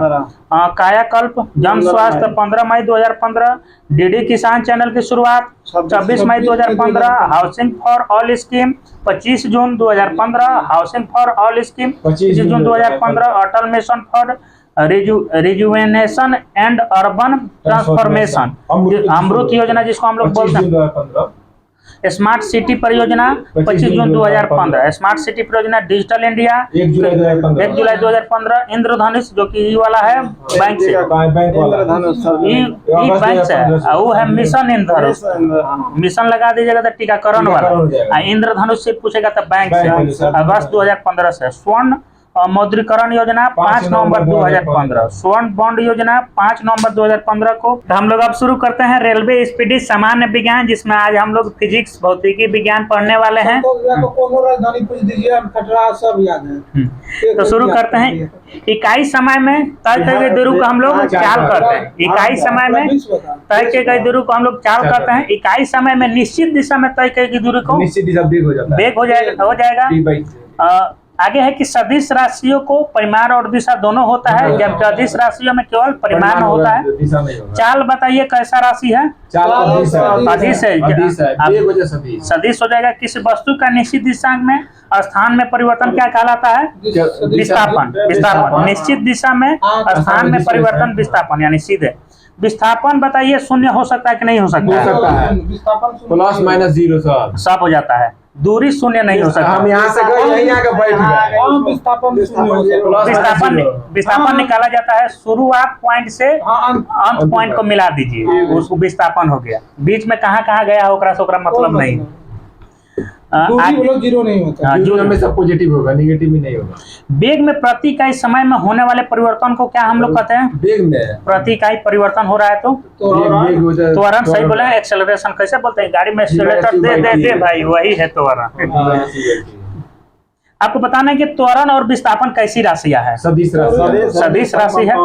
कायाकल्प जन स्वास्थ्य 15 मई 2015। डीडी किसान चैनल की शुरुआत 26 मई 2015। हाउसिंग फॉर ऑल स्कीम 25 जून 2015। हाउसिंग फॉर ऑल स्कीम 25 जून 2015। Atal mission for rejuvenation and urban transformation Amrut योजना जिसको हम लोग बोलते हैं। स्मार्ट सिटी परियोजना 25 जून 2015। स्मार्ट सिटी परियोजना डिजिटल इंडिया 1 जुलाई 2015। इंद्रधनुष जो कि ई वाला है बैंक से, ई बैंक से वो है मिशन इंद्रधनुष। मिशन लगा दीजिएगा तो टीकाकरण वाला। इंद्रधनुष से पूछेगा तो बैंक से। अगस्त 2015 से। स्वर्ण मौद्रीकरण योजना 5 नवंबर 2015। स्वर्ण बॉन्ड योजना 5 नवंबर 2015 को। तो हम लोग अब शुरू करते हैं रेलवे स्पीडी सामान्य विज्ञान, जिसमें आज हम लोग फिजिक्स भौतिकी विज्ञान पढ़ने वाले हैं। राजधानी पूछ दीजिए, खटरा सब याद है। तो शुरू करते हैं। इकाई समय में तय की गई दूरी को हम लोग चाल करते हैं। इकाई समय में तय की गई दूरी को हम लोग चाल करते हैं। इकाई समय में निश्चित दिशा में तय की गई दूरी को निश्चित दिशा वेग हो जाएगा। आगे है कि सदिश राशियों को परिमाण और दिशा दोनों होता है, जबकि अदिश राशियों में केवल परिमाण होता है। चाल बताइए कैसा राशि है? अदिश है। सदिश हो जाएगा किसी वस्तु का निश्चित दिशा में स्थान में परिवर्तन क्या कहलाता है? विस्थापन। विस्थापन निश्चित दिशा में स्थान में परिवर्तन विस्थापन यानी सीधे। विस्थापन बताइए शून्य हो सकता है कि नहीं हो सकता है? प्लस माइनस 0 सब हो जाता है। दूरी शून्य नहीं हो सकता। हम यहाँ से गए यहीं आके बैठ गए। विस्थापन निकाला जाता है शुरुआत पॉइंट से अंत पॉइंट को मिला दीजिए, उसको विस्थापन हो गया। बीच में कहाँ गया ओकरा मतलब नहीं। जीरो नहीं होता। जीरो में सब पॉजिटिव होगा, नेगेटिव ही नहीं होगा। वेग में प्रति इकाई समय में होने वाले परिवर्तन को क्या हम लोग कहते हैं? वेग में प्रति इकाई परिवर्तन हो रहा है तो त्वरण। सही बोले। एक्सेलरेशन कैसे बोलते हैं? गाड़ी में एक्सेलरेटर दे भाई, वही है त्वरण। आपको बताना है कि त्वरण और विस्थापन कैसी राशियां है? सदिश राशि है।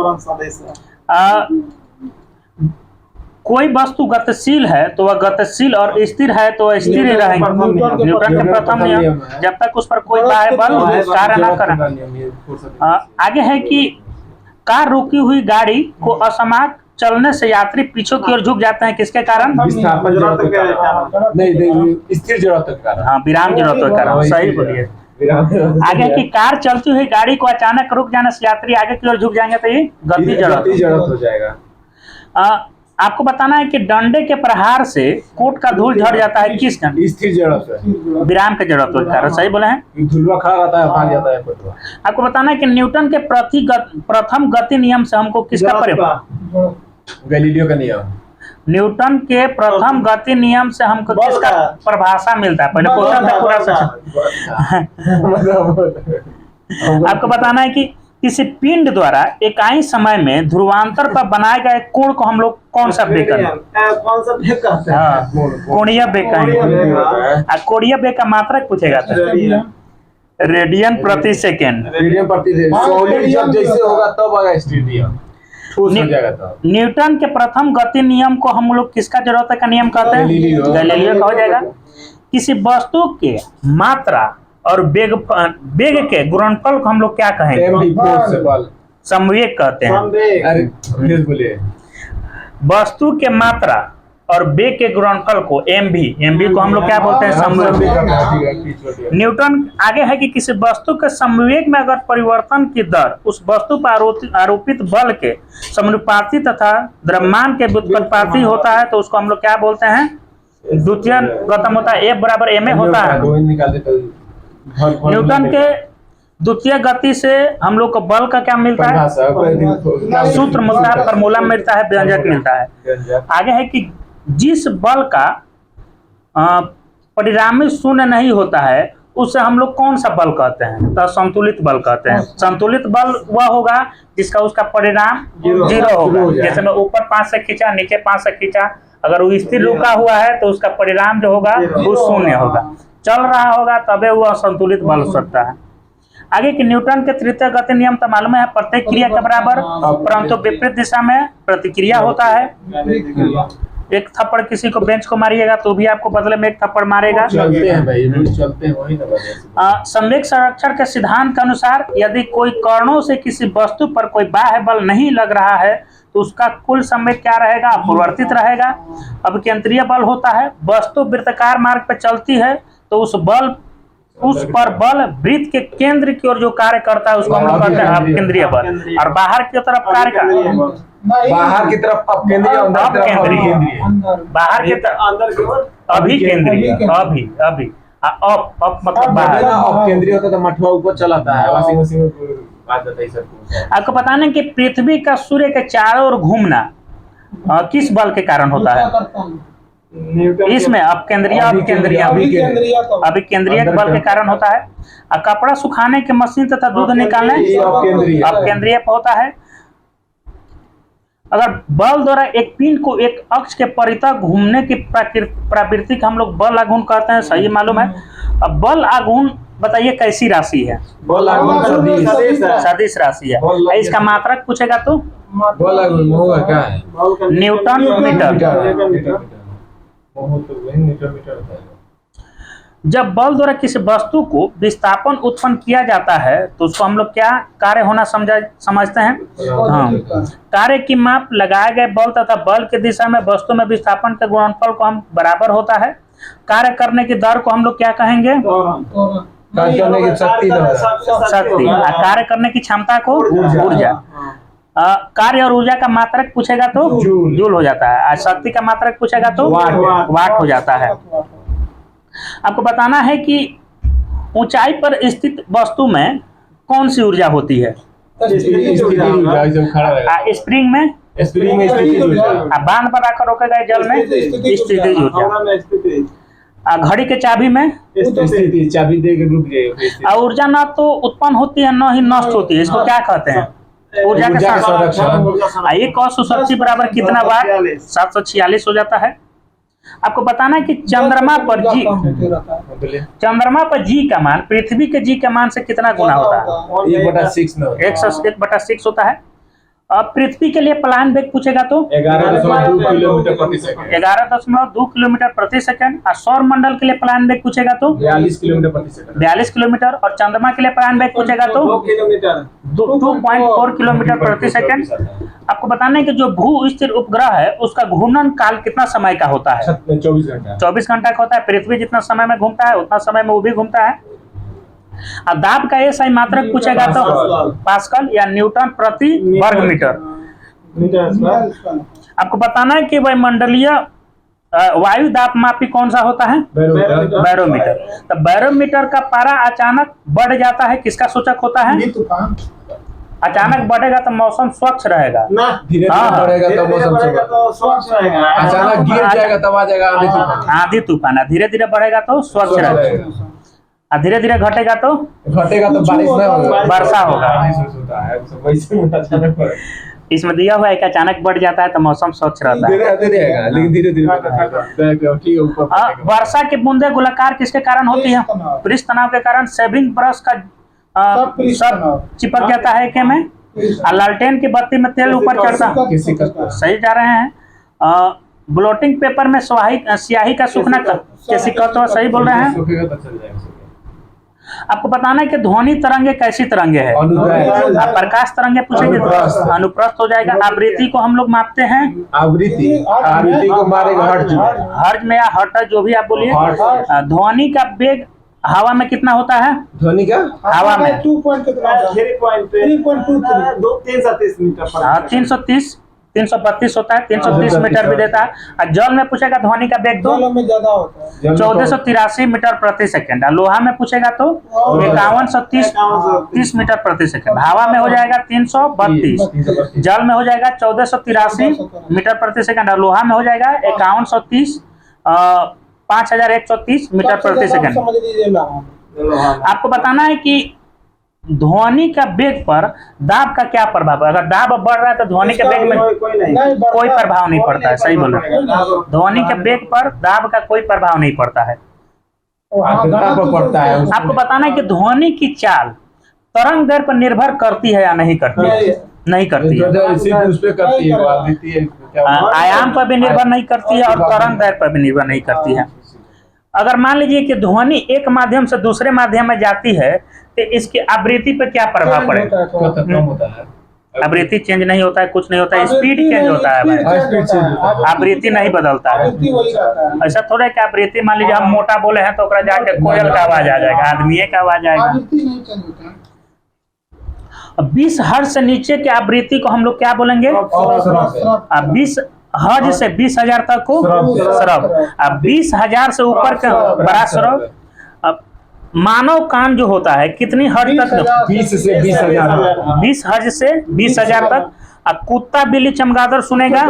कोई वस्तु गतिशील है तो वह गतिशील और स्थिर है तो वह स्थिर ही रहेंगे। न्यूटन के प्रथम नियम, जब तक उस पर कोई बाह्य बल कार्य न करे। आगे है कि कार रुकी हुई गाड़ी को असमान चलने से यात्री पीछे की ओर झुक जाते हैं, किसके कारण? नहीं, स्थिर जड़त्व के कारण। हाँ, विराम जड़त्व के कारण। सही बोलिए। आगे की कार चलती हुई गाड़ी को अचानक रुक जाने से यात्री आगे की ओर झुक जाएंगे तो ये गति जड़त्व हो जाएगा। आपको बताना है कि डंडे के प्रहार से कोट का धूल झड़ जाता है किस कारण? स्थिर जड़त्व, विराम के जड़त्व के कारण। सही बोले हैं। धुलवा खड़ा रहता है, भाग जाता है पटवा। आपको बताना है कि न्यूटन के प्रथम गति नियम से हमको किसका गैलीलियो का नियम। न्यूटन के प्रथम गति नियम से हमको किसका परिभाषा मिलता है? पहले क्वेश्चन था पूरा सेशन। आपको बताना है कि किसी पिंड द्वारा इकाई समय में ध्रुवांतर पर बनाए गए कोण को हम लोग कौन सा बेग कहते हैं? कोणीय बेग कहेंगे। कोणीय बेग का मात्रक पूछेगा रेडियन प्रति सेकेंड। जब जैसे होगा तब आएगा स्टेडियम, ठोस हो जाएगा तब। न्यूटन के प्रथम गति नियम को हम लोग किसका जरूरत का नियम कहते हैं? गैलीलियो का हो जाएगा। किसी वस्तु के मात्रा और वेग के गुणनफल को हम लोग क्या कहेंगे? संवेग कहते हैं। अरे बोलिए। वस्तु के मात्रा और वेग के गुणनफल को एमवी को हम लोग क्या बोलते हैं? संवेग। न्यूटन आगे है कि किसी वस्तु के संवेग में अगर परिवर्तन की दर उस वस्तु पर आरोपित बल के समानुपाती तथा द्रव्यमान के व्युत्पत्ति होता है तो उसको हम लोग क्या बोलते हैं? द्वितीय गतम होता है। F बराबर ma होता है। न्यूटन के द्वितीय गति से हम लोग को बल का क्या मिलता है? सूत्र मिलता है, फार्मूला मिलता है, व्यंजक मिलता है। आगे है कि जिस बल का परिणामी शून्य नहीं होता है उसे हम लोग कौन सा बल कहते हैं? तो संतुलित बल कहते हैं। संतुलित बल वह होगा जिसका उसका परिणाम 0 होगा। जैसे मैं ऊपर 5 से खींचा, नीचे 5 से खींचा, अगर वो स्थिर रुका हुआ है तो उसका परिणाम जो होगा वो शून्य होगा। चल रहा होगा तबे वह संतुलित बल हो सकता है। आगे कि न्यूटन के तृतीय गति नियम तो मालूम है, प्रत्येक क्रिया के बराबर परंतु विपरीत दिशा में प्रतिक्रिया होता है। एक थप्पड़ किसी को बेंच को मारिएगा तो भी आपको बदले में एक थप्पड़ मारेगा। चलते हैं भाई, चलते हैं वही ना। संवेग संरक्षण के सिद्धांत के अनुसार यदि कोई कारणों से किसी वस्तु पर कोई बाह्य बल नहीं लग रहा है तो उसका कुल संवेग क्या रहेगा? अपरिवर्तित रहेगा। अब केंद्रीय बल होता है, वस्तु वृत्ताकार मार्ग पर चलती है तो उस पर बल वृत्त के केंद्र की ओर जो कार्य करता है उसको हम लोग कहते हैं अपकेंद्रीय बल। और बाहर की तरफ कार्य बाहर की तरफ अपकेंद्रीय, बाहर की तरफ अंदर की ओर अभिकेंद्रीय। अभी अप मतलब बाहर। अपकेंद्रीय होता तो मठवा ऊपर चलाता है, वाशिंग मशीन में बात बताइए सर। आपको पता नहीं कि पृथ्वी का सूर्य के चारों ओर घूमना किस बल के कारण होता है? इसमें अभिकेंद्रीय बल के कारण होता है। कपड़ा सुखाने की मशीन तथा दूध निकालने अभिकेंद्रीय होता है। अगर बल द्वारा एक पिंड को एक अक्ष के परितः घूमने की प्रवृत्ति का हम लोग बल आघूर्ण कहते हैं। सही मालूम है। अब बल आघूर्ण बताइए कैसी राशि है? बल आघूर्ण सदिश राशि है। इसका मात्रक पूछेगा तो बल आघूर्ण होगा क्या है? Newton metre. जब बल द्वारा किसी वस्तु को विस्थापन उत्पन्न किया जाता है तो उसको हम लोग क्या कार्य होना समझते हैं? कार्य की माप लगाए गए बल तथा बल की दिशा में वस्तु में विस्थापन के गुणनफल को हम बराबर होता है। कार्य करने की दर को हम लोग क्या कहेंगे? शक्ति। कार्य करने की क्षमता को ऊर्जा। कार्य और ऊर्जा का मात्रक पूछेगा तो जूल हो जाता है। शक्ति का मात्रक पूछेगा तो वाट हो जाता है। आपको बताना है कि ऊंचाई पर स्थित वस्तु में कौन सी ऊर्जा होती है? स्प्रिंग में बांध पर आकर रोके गए जल में स्थितिज ऊर्जा। घड़ी के चाबी में चाबी दे के रुक जाए। ऊर्जा ना तो उत्पन्न होती है न ही नष्ट होती है। इसको क्या कहते हैं? ऊर्जा का संरक्षण। एक और सुशक्ति बराबर कितना वाट? 746 हो जाता है। आपको बताना है कि चंद्रमा पर जी का मान पृथ्वी के जी के मान से कितना गुना होता है? 1/6 होता है। अब पृथ्वी के लिए पलायन वेग पूछेगा तो 11.2 किलोमीटर प्रति सेकंड। और सौर मंडल के लिए पलायन वेग पूछेगा तो 42 किलोमीटर। और चंद्रमा के लिए पलायन वेग पूछेगा तो 2.4 किलोमीटर प्रति सेकंड। आपको बताना है कि जो भू स्थिर उपग्रह है उसका घूर्णन काल कितना समय का होता है? 24 घंटा। 24 घंटा का होता है। पृथ्वी जितना समय में घूमता है उतना समय में वो भी घूमता है। और दाब का एसआई मात्रक पूछेगा तो पास्कल या न्यूटन प्रति वर्ग मीटर। आपको बताना है कि वायुमंडलीय वायु दाब मापी कौन सा होता है? बैरोमीटर। तो बैरोमीटर का पारा अचानक बढ़ जाता है, किसका सूचक होता है? अचानक बढ़ेगा तो मौसम स्वच्छ रहेगा ना, धीरे धीरे बढ़ेगा तो मौसम स्वच्छ रहेगा। अचानक गिर जाएगा तब आ जाएगा आंधी तूफान। आंधी तूफान। धीरे धीरे बढ़ेगा तो स्वच्छ रहेगा, और धीरे धीरे घटेगा तो बारिश ना होगा, वर्षा होगा। अचानक इसमें दिया हुआ है कि अचानक बढ़ जाता है तो मौसम स्वच्छ रहता है। लेकिन धीरे धीरे वर्षा की बूंदे गोलाकार किसके कारण होती है? पृष्ठ तनाव के कारण। शेविंग ब्रश का सब चिपक जाता है के में, और लालटेन की बत्ती में तेल ऊपर चढ़ता है। सही जा रहे हैं। ब्लोटिंग पेपर में स्याही का सूखना कैसी कहते? सही बोल रहे हैं। आपको बताना है कि ध्वनि तरंगे कैसी तरंगे है? प्रकाश तरंगे पूछेंगे तो अनुप्रस्थ हो जाएगा। आवृत्ति को हम लोग मापते हैं, आवृत्ति को मारेगा हर्ज में या हर्ट्ज, जो भी आप बोलिए। ध्वनि का वेग हवा में कितना होता है? ध्वनि का हवा में 332 होता है, 330 मीटर भी देता है। और जल में पूछेगा ध्वनि का वेग तो 1483 मीटर प्रति सेकंड। लोहा में पूछेगा तो 5130 मीटर प्रति सेकंड। हवा में हो जाएगा 332, जल में हो जाएगा 1483 मीटर प्रति सेकंड, और लोहा में हो जाएगा 5130 5130 मीटर प्रति सेकंड। आपको बताना है कि ध्वनि का वेग पर दाब का क्या प्रभाव है? अगर दाब बढ़ रहा है तो ध्वनि के वेग में कोई प्रभाव नहीं पड़ता है। सही बोल रहे हैं। ध्वनि के वेग पर दाब का कोई प्रभाव नहीं पड़ता है। आपको बताना है कि ध्वनि की चाल तरंग दैर्घ्य पर निर्भर करती है या नहीं करती है? नहीं करती है। आयाम पर भी निर्भर नहीं करती है, और तरंग दैर्घ्य पर भी निर्भर नहीं करती है। अगर मान लीजिए कि ध्वनि एक माध्यम से दूसरे माध्यम में जाती है तो इसकी आवृत्ति पे क्या प्रभाव पड़ेगा? आवृत्ति चेंज नहीं होता है, कुछ नहीं होता है, स्पीड चेंज होता है भाई, आवृत्ति नहीं बदलता है। ऐसा थोड़ा है कि आवृत्ति मान लीजिए हम मोटा बोले हैं तो जाके कोयल का आवाज आ जाएगा, आदमी का आवाज आएगा। 20 हर्ट्ज से नीचे की आवृत्ति को हम लोग क्या बोलेंगे? 20 हर्ट्ज से 20,000 तक को श्रव्य। अब 20,000 से ऊपर का बड़ा श्रव्य। अब मानव कान जो होता है कितनी हर्ट्ज तक? 20 से 20,000। 20 हर्ट्ज से 20,000 तक। अब कुत्ता बिल्ली चमगादड़ सुनेगा?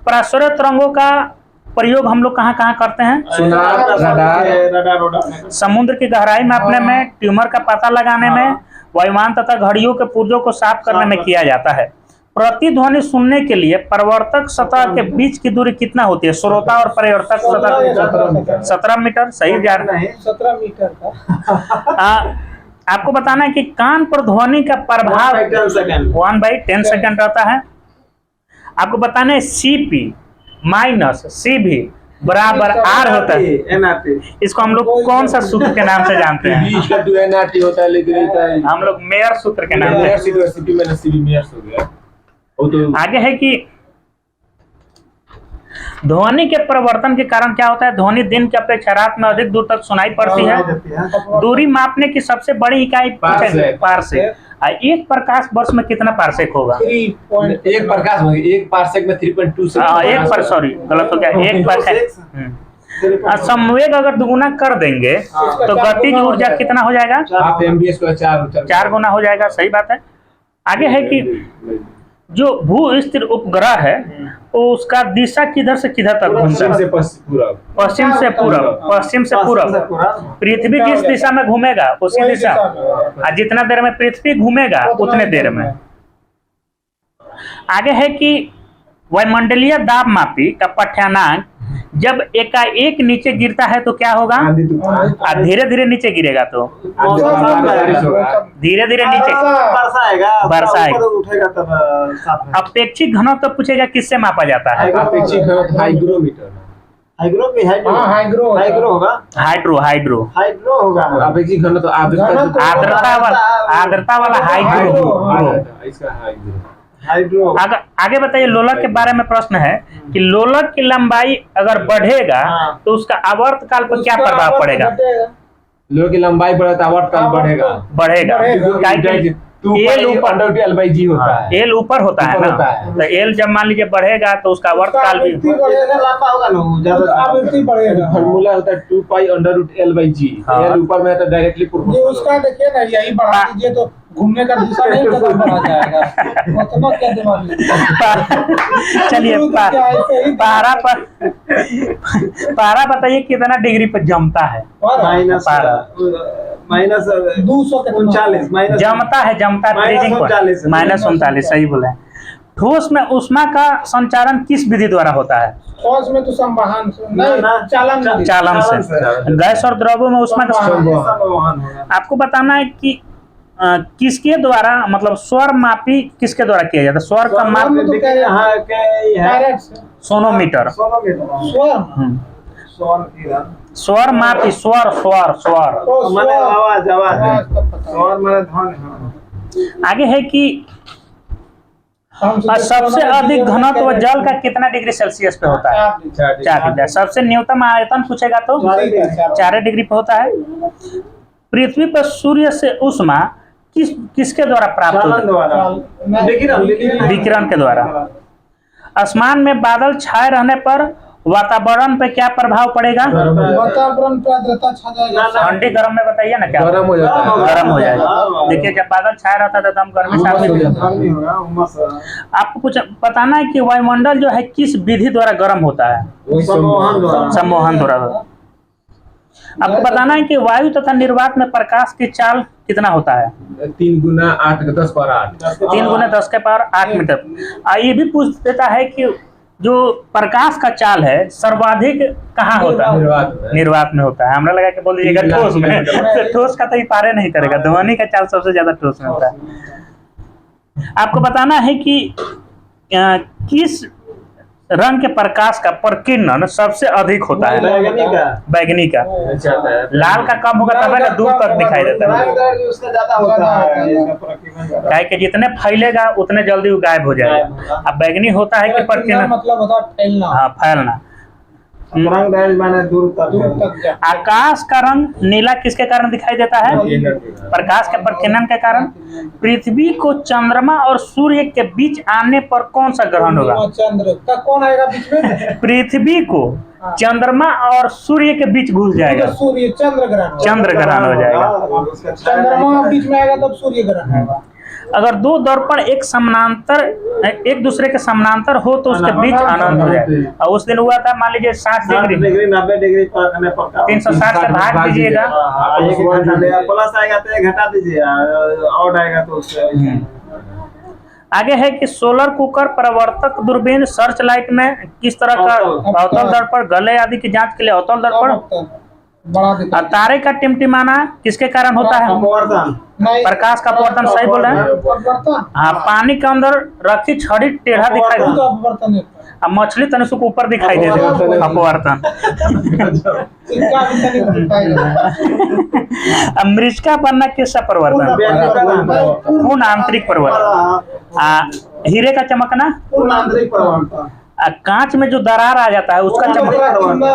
प्रसुर तरंगों का प्रयोग हम लोग कहाँ कहाँ करते हैं? समुद्र की गहराई मापने में, ट्यूमर का पता लगाने में, वायुमान तथा घड़ियों के पुर्जों को साफ करने में किया जाता है। प्रतिध्वनि सुनने के लिए प्रवर्तक सतह के बीच की दूरी कितना होती है? श्रोता और प्रवर्तक सतह 17 मीटर। सही जा रहा है। 17 मीटर का। आपको बताना है कि कान पर ध्वनि का प्रभाव 1/10 सेकंड रहता है। आपको बताना है CP माइनस CV बराबर R होता है। इसको हम लोग कौन सा सूत्र के नाम से जानते हैं? हम लोग मेयर सूत्र के नाम से। आगे है कि ध्वनि के परिवर्तन के कारण क्या होता है? ध्वनि दिन की अपेक्षा रात में अधिक दूर तक सुनाई पड़ती है। दूरी मापने की सबसे बड़ी इकाई पारसेक। एक प्रकाश वर्ष में कितना पारसेक होगा? एक पारसेक में 3.2 से सॉरी गलत हो गया। एक पारसेक। संवेग अगर दुगुना कर देंगे तो गतिज ऊर्जा कितना हो जाएगा? 4 गुना हो जाएगा। सही बात है। आगे है कि जो भू स्थिर उपग्रह है तो उसका दिशा किधर से किधर तक घूमता है? पश्चिम से पूरब। पृथ्वी किस दिशा में घूमेगा उसी दिशा। और जितना देर में पृथ्वी घूमेगा उतने देर में। आगे है कि वायुमंडलीय दाब मापी का पाठ्यांक जब एकाएक नीचे गिरता है तो क्या होगा? और धीरे धीरे नीचे गिरेगा तो धीरे धीरे नीचे वर्षा आएगा। अपेक्षित घनत्व तो पूछेगा किससे मापा जाता है? अपेक्षित घनत्व हाइग्रो होगा। अपेक्षित घनत्व आर्द्रता वाला हाइग्रो। आगे बताइए, लोलक के बारे में प्रश्न है कि लोलक की लंबाई अगर बढ़ेगा तो उसका आवर्तकाल पर क्या प्रभाव पड़ेगा? लोहे की लंबाई बढ़े तो आवर्तकाल बढ़ेगा। बढ़ेगा। एल होता है, एल ऊपर होता है ना, तो एल जब मान लीजिए बढ़ेगा तो उसका आवर्तकाल भी फॉर्मूला होता है 2 pi under root L/G। L ऊपर में तो डायरेक्टली उसका देखिए ना, यही बढ़ा दीजिए तो घूमने का दिशा नहीं बढ़ा जाएगा। उतना क्या दिमाग में। चलिए पारा बताइए कितना डिग्री पर जमता है? माइनस 239 जमता है फ्रीजिंग पर -39। सही बोले। ठोस में ऊष्मा का संचारण किस विधि द्वारा होता है? ठोस में तो संवहन चालन से। गैस और द्रव्यों में ऊष्मा का संवहन। आपको बताना है कि किसके द्वारा, मतलब स्वर मापी किसके द्वारा किया जाता है? स्वर का माप सोनोमीटर। स्वर मापी, स्वर आगे है कि सबसे अधिक घनत्व जल का कितना डिग्री सेल्सियस पे होता है? 4 डिग्री। सबसे न्यूनतम आयतन पूछेगा तो 4 डिग्री पे होता है। पृथ्वी पर सूर्य से ऊष्मा किसके द्वारा प्राप्त होता है? विकिरण के द्वारा। आसमान में बादल छाए रहने पर वातावरण पे क्या प्रभाव पड़ेगा? वातावरण पे आर्द्रता छा जाएगा। ठंडी गर्म में बताइए ना, क्या गर्म हो जाता है। गर्म हो जाएगा। देखिए जब बादल छाया रहता है तो एकदम गर्मी से आपको कुछ बताना है कि वायुमंडल जो है किस विधि द्वारा गर्म होता है? सम्मोहन द्वारा। आपको बताना है कि वायु तथा निर्वात में प्रकाश की चाल कितना होता है? 3 गुना 8 10 पर 8। 3 गुना 10 के पावर 8 मीटर। ये भी पूछ देता है कि जो प्रकाश का चाल है सर्वाधिक कहाँ होता है? निर्वात में होता है। हमरा लगा कि बोल दीजिएगा ठोस में। तो ठोस का तो ये पारे नहीं करेगा, ध्वनि का चाल सबसे ज्यादा ठोस में होता है। आपको बताना है कि किस रंग के प्रकाश का प्रकीर्णन सबसे अधिक होता है? बैगनी का। लाल का कम होगा तब ना दूर तक दिखाई देता है। क्या कि जितने फैलेगा उतने जल्दी वो गायब हो जाएगा। अब बैगनी होता है कि प्रकीर्णन मतलब होता है फैलना। हाँ, फैलना। आकाश का रंग नीला किसके कारण दिखाई देता है? प्रकाश के प्रकीर्णन के कारण। पृथ्वी को चंद्रमा और सूर्य के बीच आने पर कौन सा ग्रहण होगा? चंद्र का कौन आएगा बीच में? पृथ्वी को चंद्रमा और सूर्य के बीच घुस जाएगा। सूर्य चंद्र ग्रहण हो जाएगा। चंद्रमा बीच में आएगा तब सूर्य ग्रहण होगा। अगर दो दर्पण एक दूसरे के समानांतर हो तो उसके बीच अनंत हो जाए। और उस दिन हुआ था, मान लीजिए 60 डिग्री 90 डिग्री 360 से भाग दीजिएगा, प्लस आएगा तो घटा दीजिए, और आएगा तो उससे। आगे है कि सोलर कुकर, परावर्तक दूरबीन, सर्च लाइट में किस तरह का अवतल दर्पण, गले आदि की जांच के लिए अवतल दर्पण। तारे का टिमटिमाना किसके कारण होता है? प्रकाश का अपवर्तन। सही बोल रहे हैं। हाँ, पानी के अंदर रखी छड़ी टेढ़ा दिखाई देता, मछली तनिक से ऊपर दिखाई देता है, अपवर्तन। मृचिका बनना किसका परिवर्तन? पूर्ण आंतरिक परिवर्तन। हीरे का चमकना पूर्ण आंतरिक परिवर्तन। कांच में जो दरार आ जाता है उसका चमकना।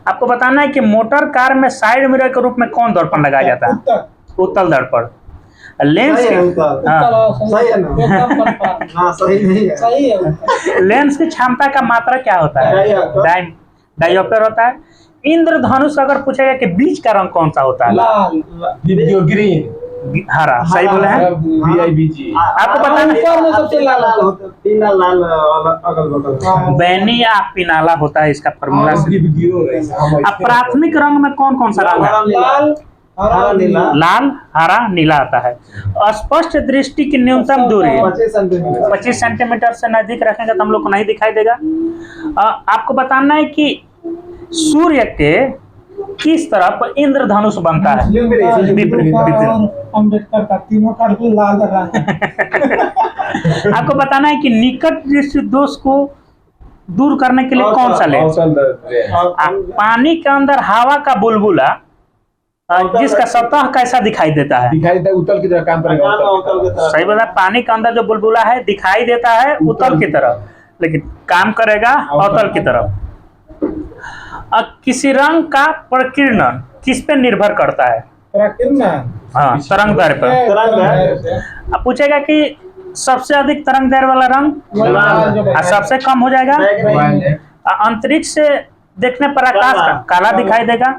आपको बताना है कि मोटर कार में साइड मिरर के रूप में कौन दर्पण लगाया जाता है? उत्तल दर्पण। लेंस की क्षमता का मात्रा क्या होता है? डायोप्टर होता है। इंद्रधनुष अगर पूछेगा कि बीच का रंग कौन सा होता है? ग्रीन, हरा। सही बोले हैं। आपको बताना सबसे लाल बैनी या पिनाला होता है इसका फॉर्मूला। अब प्राथमिक रंग में कौन कौन सा रंग है? लाल, हरा, नीला आता है। स्पष्ट दृष्टि की न्यूनतम दूरी 25 सेंटीमीटर से नजदीक रखेंगे तो हम लोग को नहीं दिखाई देगा। आपको बताना है कि सूर्य के किस तरफ इंद्रधनुष बनता है? अम्बेडकर का तीनों का लाल रंग। आपको बताना है कि निकट दृष्टि दोष को दूर करने के लिए कौन सा लेंस? पानी के अंदर हवा का बुलबुला जिसका सतह कैसा दिखाई देता है? दिखाई देता है उतल की तरह काम करेगा, उतल की तरह। सही बोला, पानी के अंदर जो बुलबुला है दिखाई देता है उतल की तरह, लेकिन काम करेगा अवतल की तरफ। किसी रंग का प्रकीर्णन किस पे निर्भर करता है? हाँ, तरंग दैर्घ्य पर। अब पूछेगा कि सबसे अधिक तरंग दैर्घ्य वाला रंग और सबसे कम हो जाएगा अंतरिक्ष से देखने पर आकाश काला दिखाई देगा।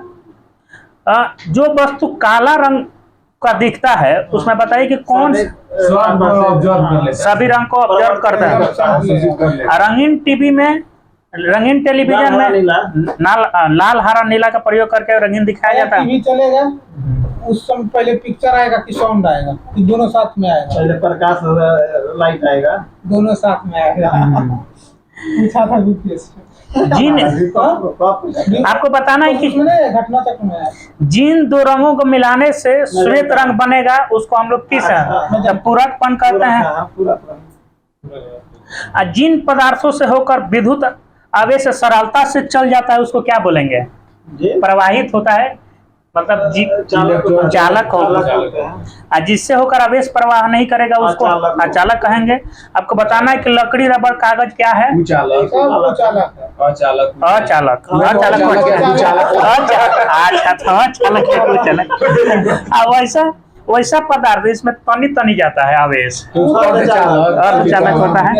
जो वस्तु काला रंग का दिखता है उसमें बताइए कि कौन सभी रंग को ऑब्जर्व करता है? रंगीन टीवी में, रंगीन टेलीविजन में लाल हरा नीला का प्रयोग करके रंगीन दिखाया जाता है। टीवी चलेगा उस समय पहले पिक्चर आएगा कि साउंड आएगा कि दोनों साथ में आएगा? पहले प्रकाश लाइट आएगा, दोनों साथ में आएगा। पूछा था यूपीएस जिन आपको बताना है कि घटना तक में जिन दो रंगों को मिलाने से श्वेत रंग बनेगा उसको हम लोग किस पूरकपन कहते हैं। जिन पदार्थों से होकर विद्युत आवेश सरलता से चल जाता है उसको क्या बोलेंगे? प्रवाहित होता है, मतलब चालक होगा। जिससे होकर आवेश प्रवाह नहीं करेगा उसको अचालक कहेंगे। आपको बताना है कि लकड़ी, रबड़, कागज क्या है? वैसा पदार्थ इसमें तनी तनी जाता है आवेश, अर्धचालक होता है।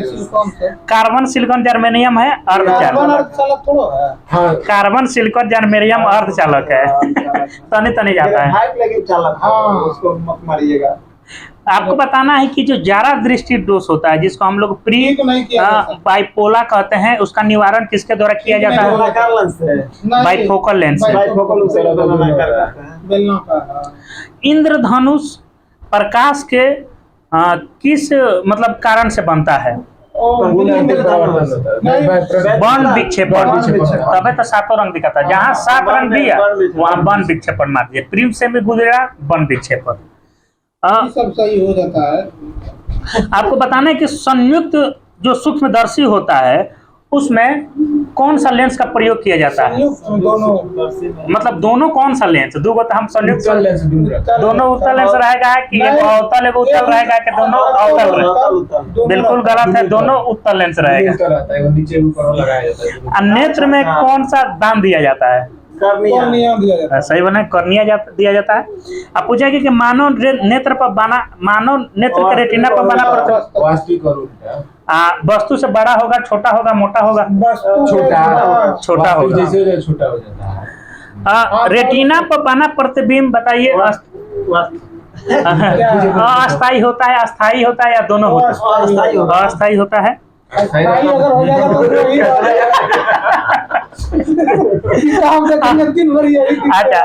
कार्बन, सिलिकॉन, जर्मेनियम है अर्धचालक। कार्बन, सिलिकॉन, जर्मेनियम अर्धचालक है, तनी तनी जाता है। आपको बताना है कि जो ज्यादा दृष्टि दोष होता है जिसको हम लोग प्री बाइपोला कहते हैं, उसका निवारण किसके द्वारा किया जाता है? Bifocal lens. इंद्रधनुष प्रकाश के किस मतलब कारण से बनता है? बन विक्षेपण। तबे तो सातों रंग दिखाता है। जहाँ 7 रंग दिया वहाँ बन विक्षेपण मार दिया। प्रिम से भी गुजरा बन विक्षेपण। सब सही हो जाता है। आपको बताना है कि संयुक्त जो सूक्ष्मदर्शी होता है उसमें कौन सा लेंस का प्रयोग किया जाता है? दोनों, मतलब दोनों कौन सा लेंस? दो तो हम संयुक्त दोनों उत्तल लेंस रहेगा कि एक अवतल एक उत्तल रहेगा कि दोनों अवतल रहेगा? बिल्कुल गलत है, दोनों उत्तल लेंस रहेगा। नेत्र में कौन सा दान दिया जाता है? सही बना, कर्निया दिया जाता है। अब पूछेगी कि मानव नेत्र पर बना, मानव नेत्र के रेटिना पर बना वस्तु से बड़ा होगा, छोटा होगा, मोटा होगा? छोटा होगा। छोटा हो जाता है। रेटिना पर बना प्रतिबिंब बताइए अस्थायी होता है, अस्थायी होता है या दोनों होता है? अस्थायी होता है। अगर हो जाएगा अच्छा,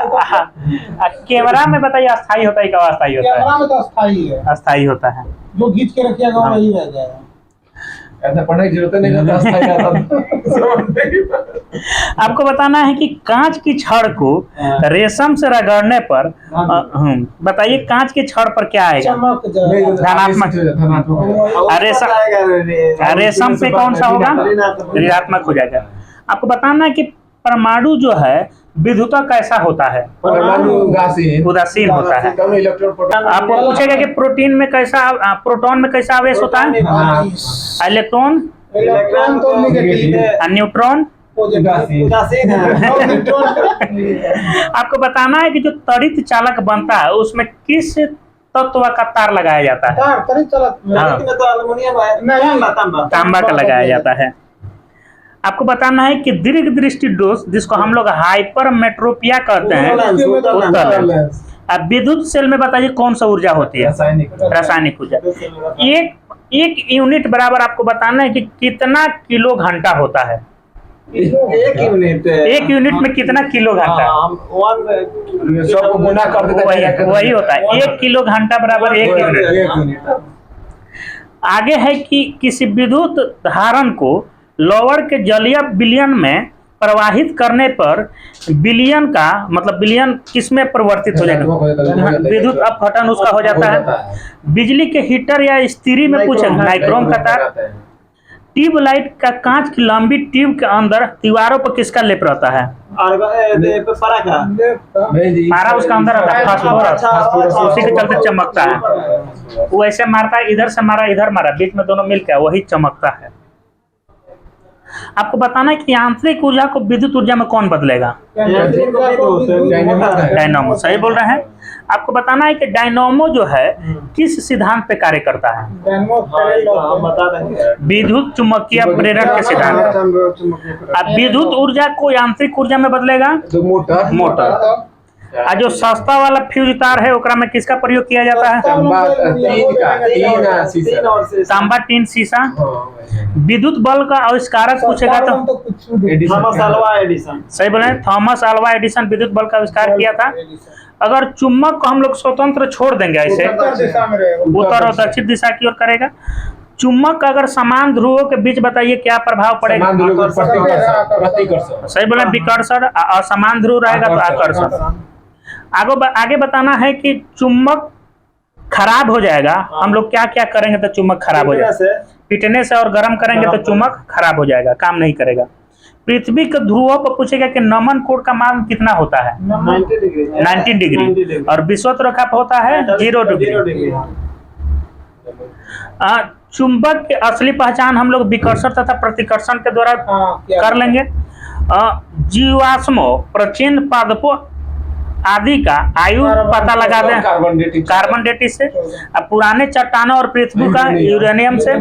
कैमरा में बताइए अस्थायी होता है कि अस्थायी होता है? कैमरा में तो अस्थायी है, अस्थायी होता है। जो खींच के रखिएगा वही रह जाएगा। ऐसा पढ़ने की जरूरत नहीं है, अस्थायी आपको बताना है कि कांच की छड़ को रेशम से रगड़ने पर बताइए कांच की छड़ पर क्या आएगा? धनात्मक। रेशम पे कौन सा होगा? ऋणात्मक हो जाएगा। आपको बताना है कि परमाणु जो है विद्युत कैसा होता है? उदासीन होता है। आपको पूछेगा कि प्रोटीन में कैसा, प्रोटॉन में कैसा आवेश होता है? इलेक्ट्रॉन, तो नेगेटिव, न्यूट्रॉन। आपको बताना है कि जो त्वरित चालक बनता है उसमें किस तत्व का तार लगाया जाता है? तांबा का लगाया जाता है। आपको बताना है कि दीर्घ दृष्टि दोष जिसको हम लोग हाइपरमेट्रोपिया कहते हैं, अब विद्युत सेल में बताइए कौन सा ऊर्जा होती है? रासायनिक ऊर्जा। एक यूनिट बराबर आपको बताना है कि कितना किलो घंटा होता है? एक यूनिट में कितना किलो घंटा? सबको गुना कर देता वही होता है। 1 किलो घंटा बराबर 1 यूनिट। आगे है कि किसी विद्युत धारण को लोअर के जलीय विलयन में प्रवाहित करने पर विलयन का मतलब विलयन किसमें परिवर्तित हो जाएगा? विद्युत अपघटन उसका हो जाता है। बिजली के हीटर या स्त्री में पूछे नाइक्रोम का तार। ट्यूबलाइट का कांच की लंबी ट्यूब के अंदर दीवारों पर किसका लेप रहता है? परा का नहीं जी, पारा उसका अंदर रहता है, फास्फोरस, उसी के चलते चमकता है। वो ऐसे मारता है, इधर से मारा इधर मारा, बीच में दोनों मिलकर वही चमकता है। आपको बताना है कि यांत्रिक ऊर्जा को विद्युत ऊर्जा में कौन बदलेगा? डायनामो। सही बोल रहे हैं। आपको बताना है कि डायनामो जो है किस सिद्धांत पे कार्य करता है? बता देंगे। विद्युत चुम्बकीय प्रेरण के सिद्धांत। अब विद्युत ऊर्जा को यांत्रिक ऊर्जा में बदलेगा तो मोटर और जो सस्ता वाला फ्यूज तार है ओकरा में किसका प्रयोग किया जाता है? तांबा तीन शीशा, तांबा टीन शीशा। विद्युत बल्ब का आविष्कारक पूछेगा तो थॉमस अल्वा एडिसन। सही बोले, थॉमस अल्वा एडिसन विद्युत बल्ब का आविष्कार किया था। अगर चुम्बक को हम लोग स्वतंत्र छोड़ देंगे ऐसे उत्तर और दक्षिण दिशा की ओर करेगा, चुम्बक का अगर समान ध्रुवों के बीच बताइए क्या प्रभाव पड़ेगा? प्रतिकर्षण। सही बोले, विकर्षण। असमान ध्रुव रहेगा तो आकर्षण। आगे बताना है कि चुम्बक खराब हो जाएगा, हम लोग क्या क्या करेंगे तो चुम्बक खराब हो जाएगा? पीटने से और गर्म करेंगे तो चुम्बक खराब हो जाएगा, काम नहीं करेगा। पृथ्वी के ध्रुवों पर पूछेगा कि नमन कोण का मान कितना होता है? 19 डिग्री। और विषुवत रेखा पर होता है 0 डिग्री। चुंबक की असली पहचान हम लोग विकर्षण तथा प्रतिकर्षण के द्वारा कर लेंगे। जीवाश्मों, प्राचीन पादपों आदि का आयु पता लगा दें कार्बन डेटिंग से। अब पुराने चट्टानों और पृथ्वी का यूरेनियम से।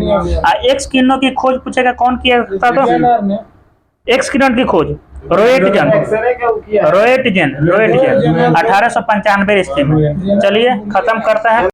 एक्स किरणों की खोज पूछेगा कौन किया था? तो एक्स किरण की खोज रोएटजन 1895 ईस्वी में। चलिए खत्म करता है।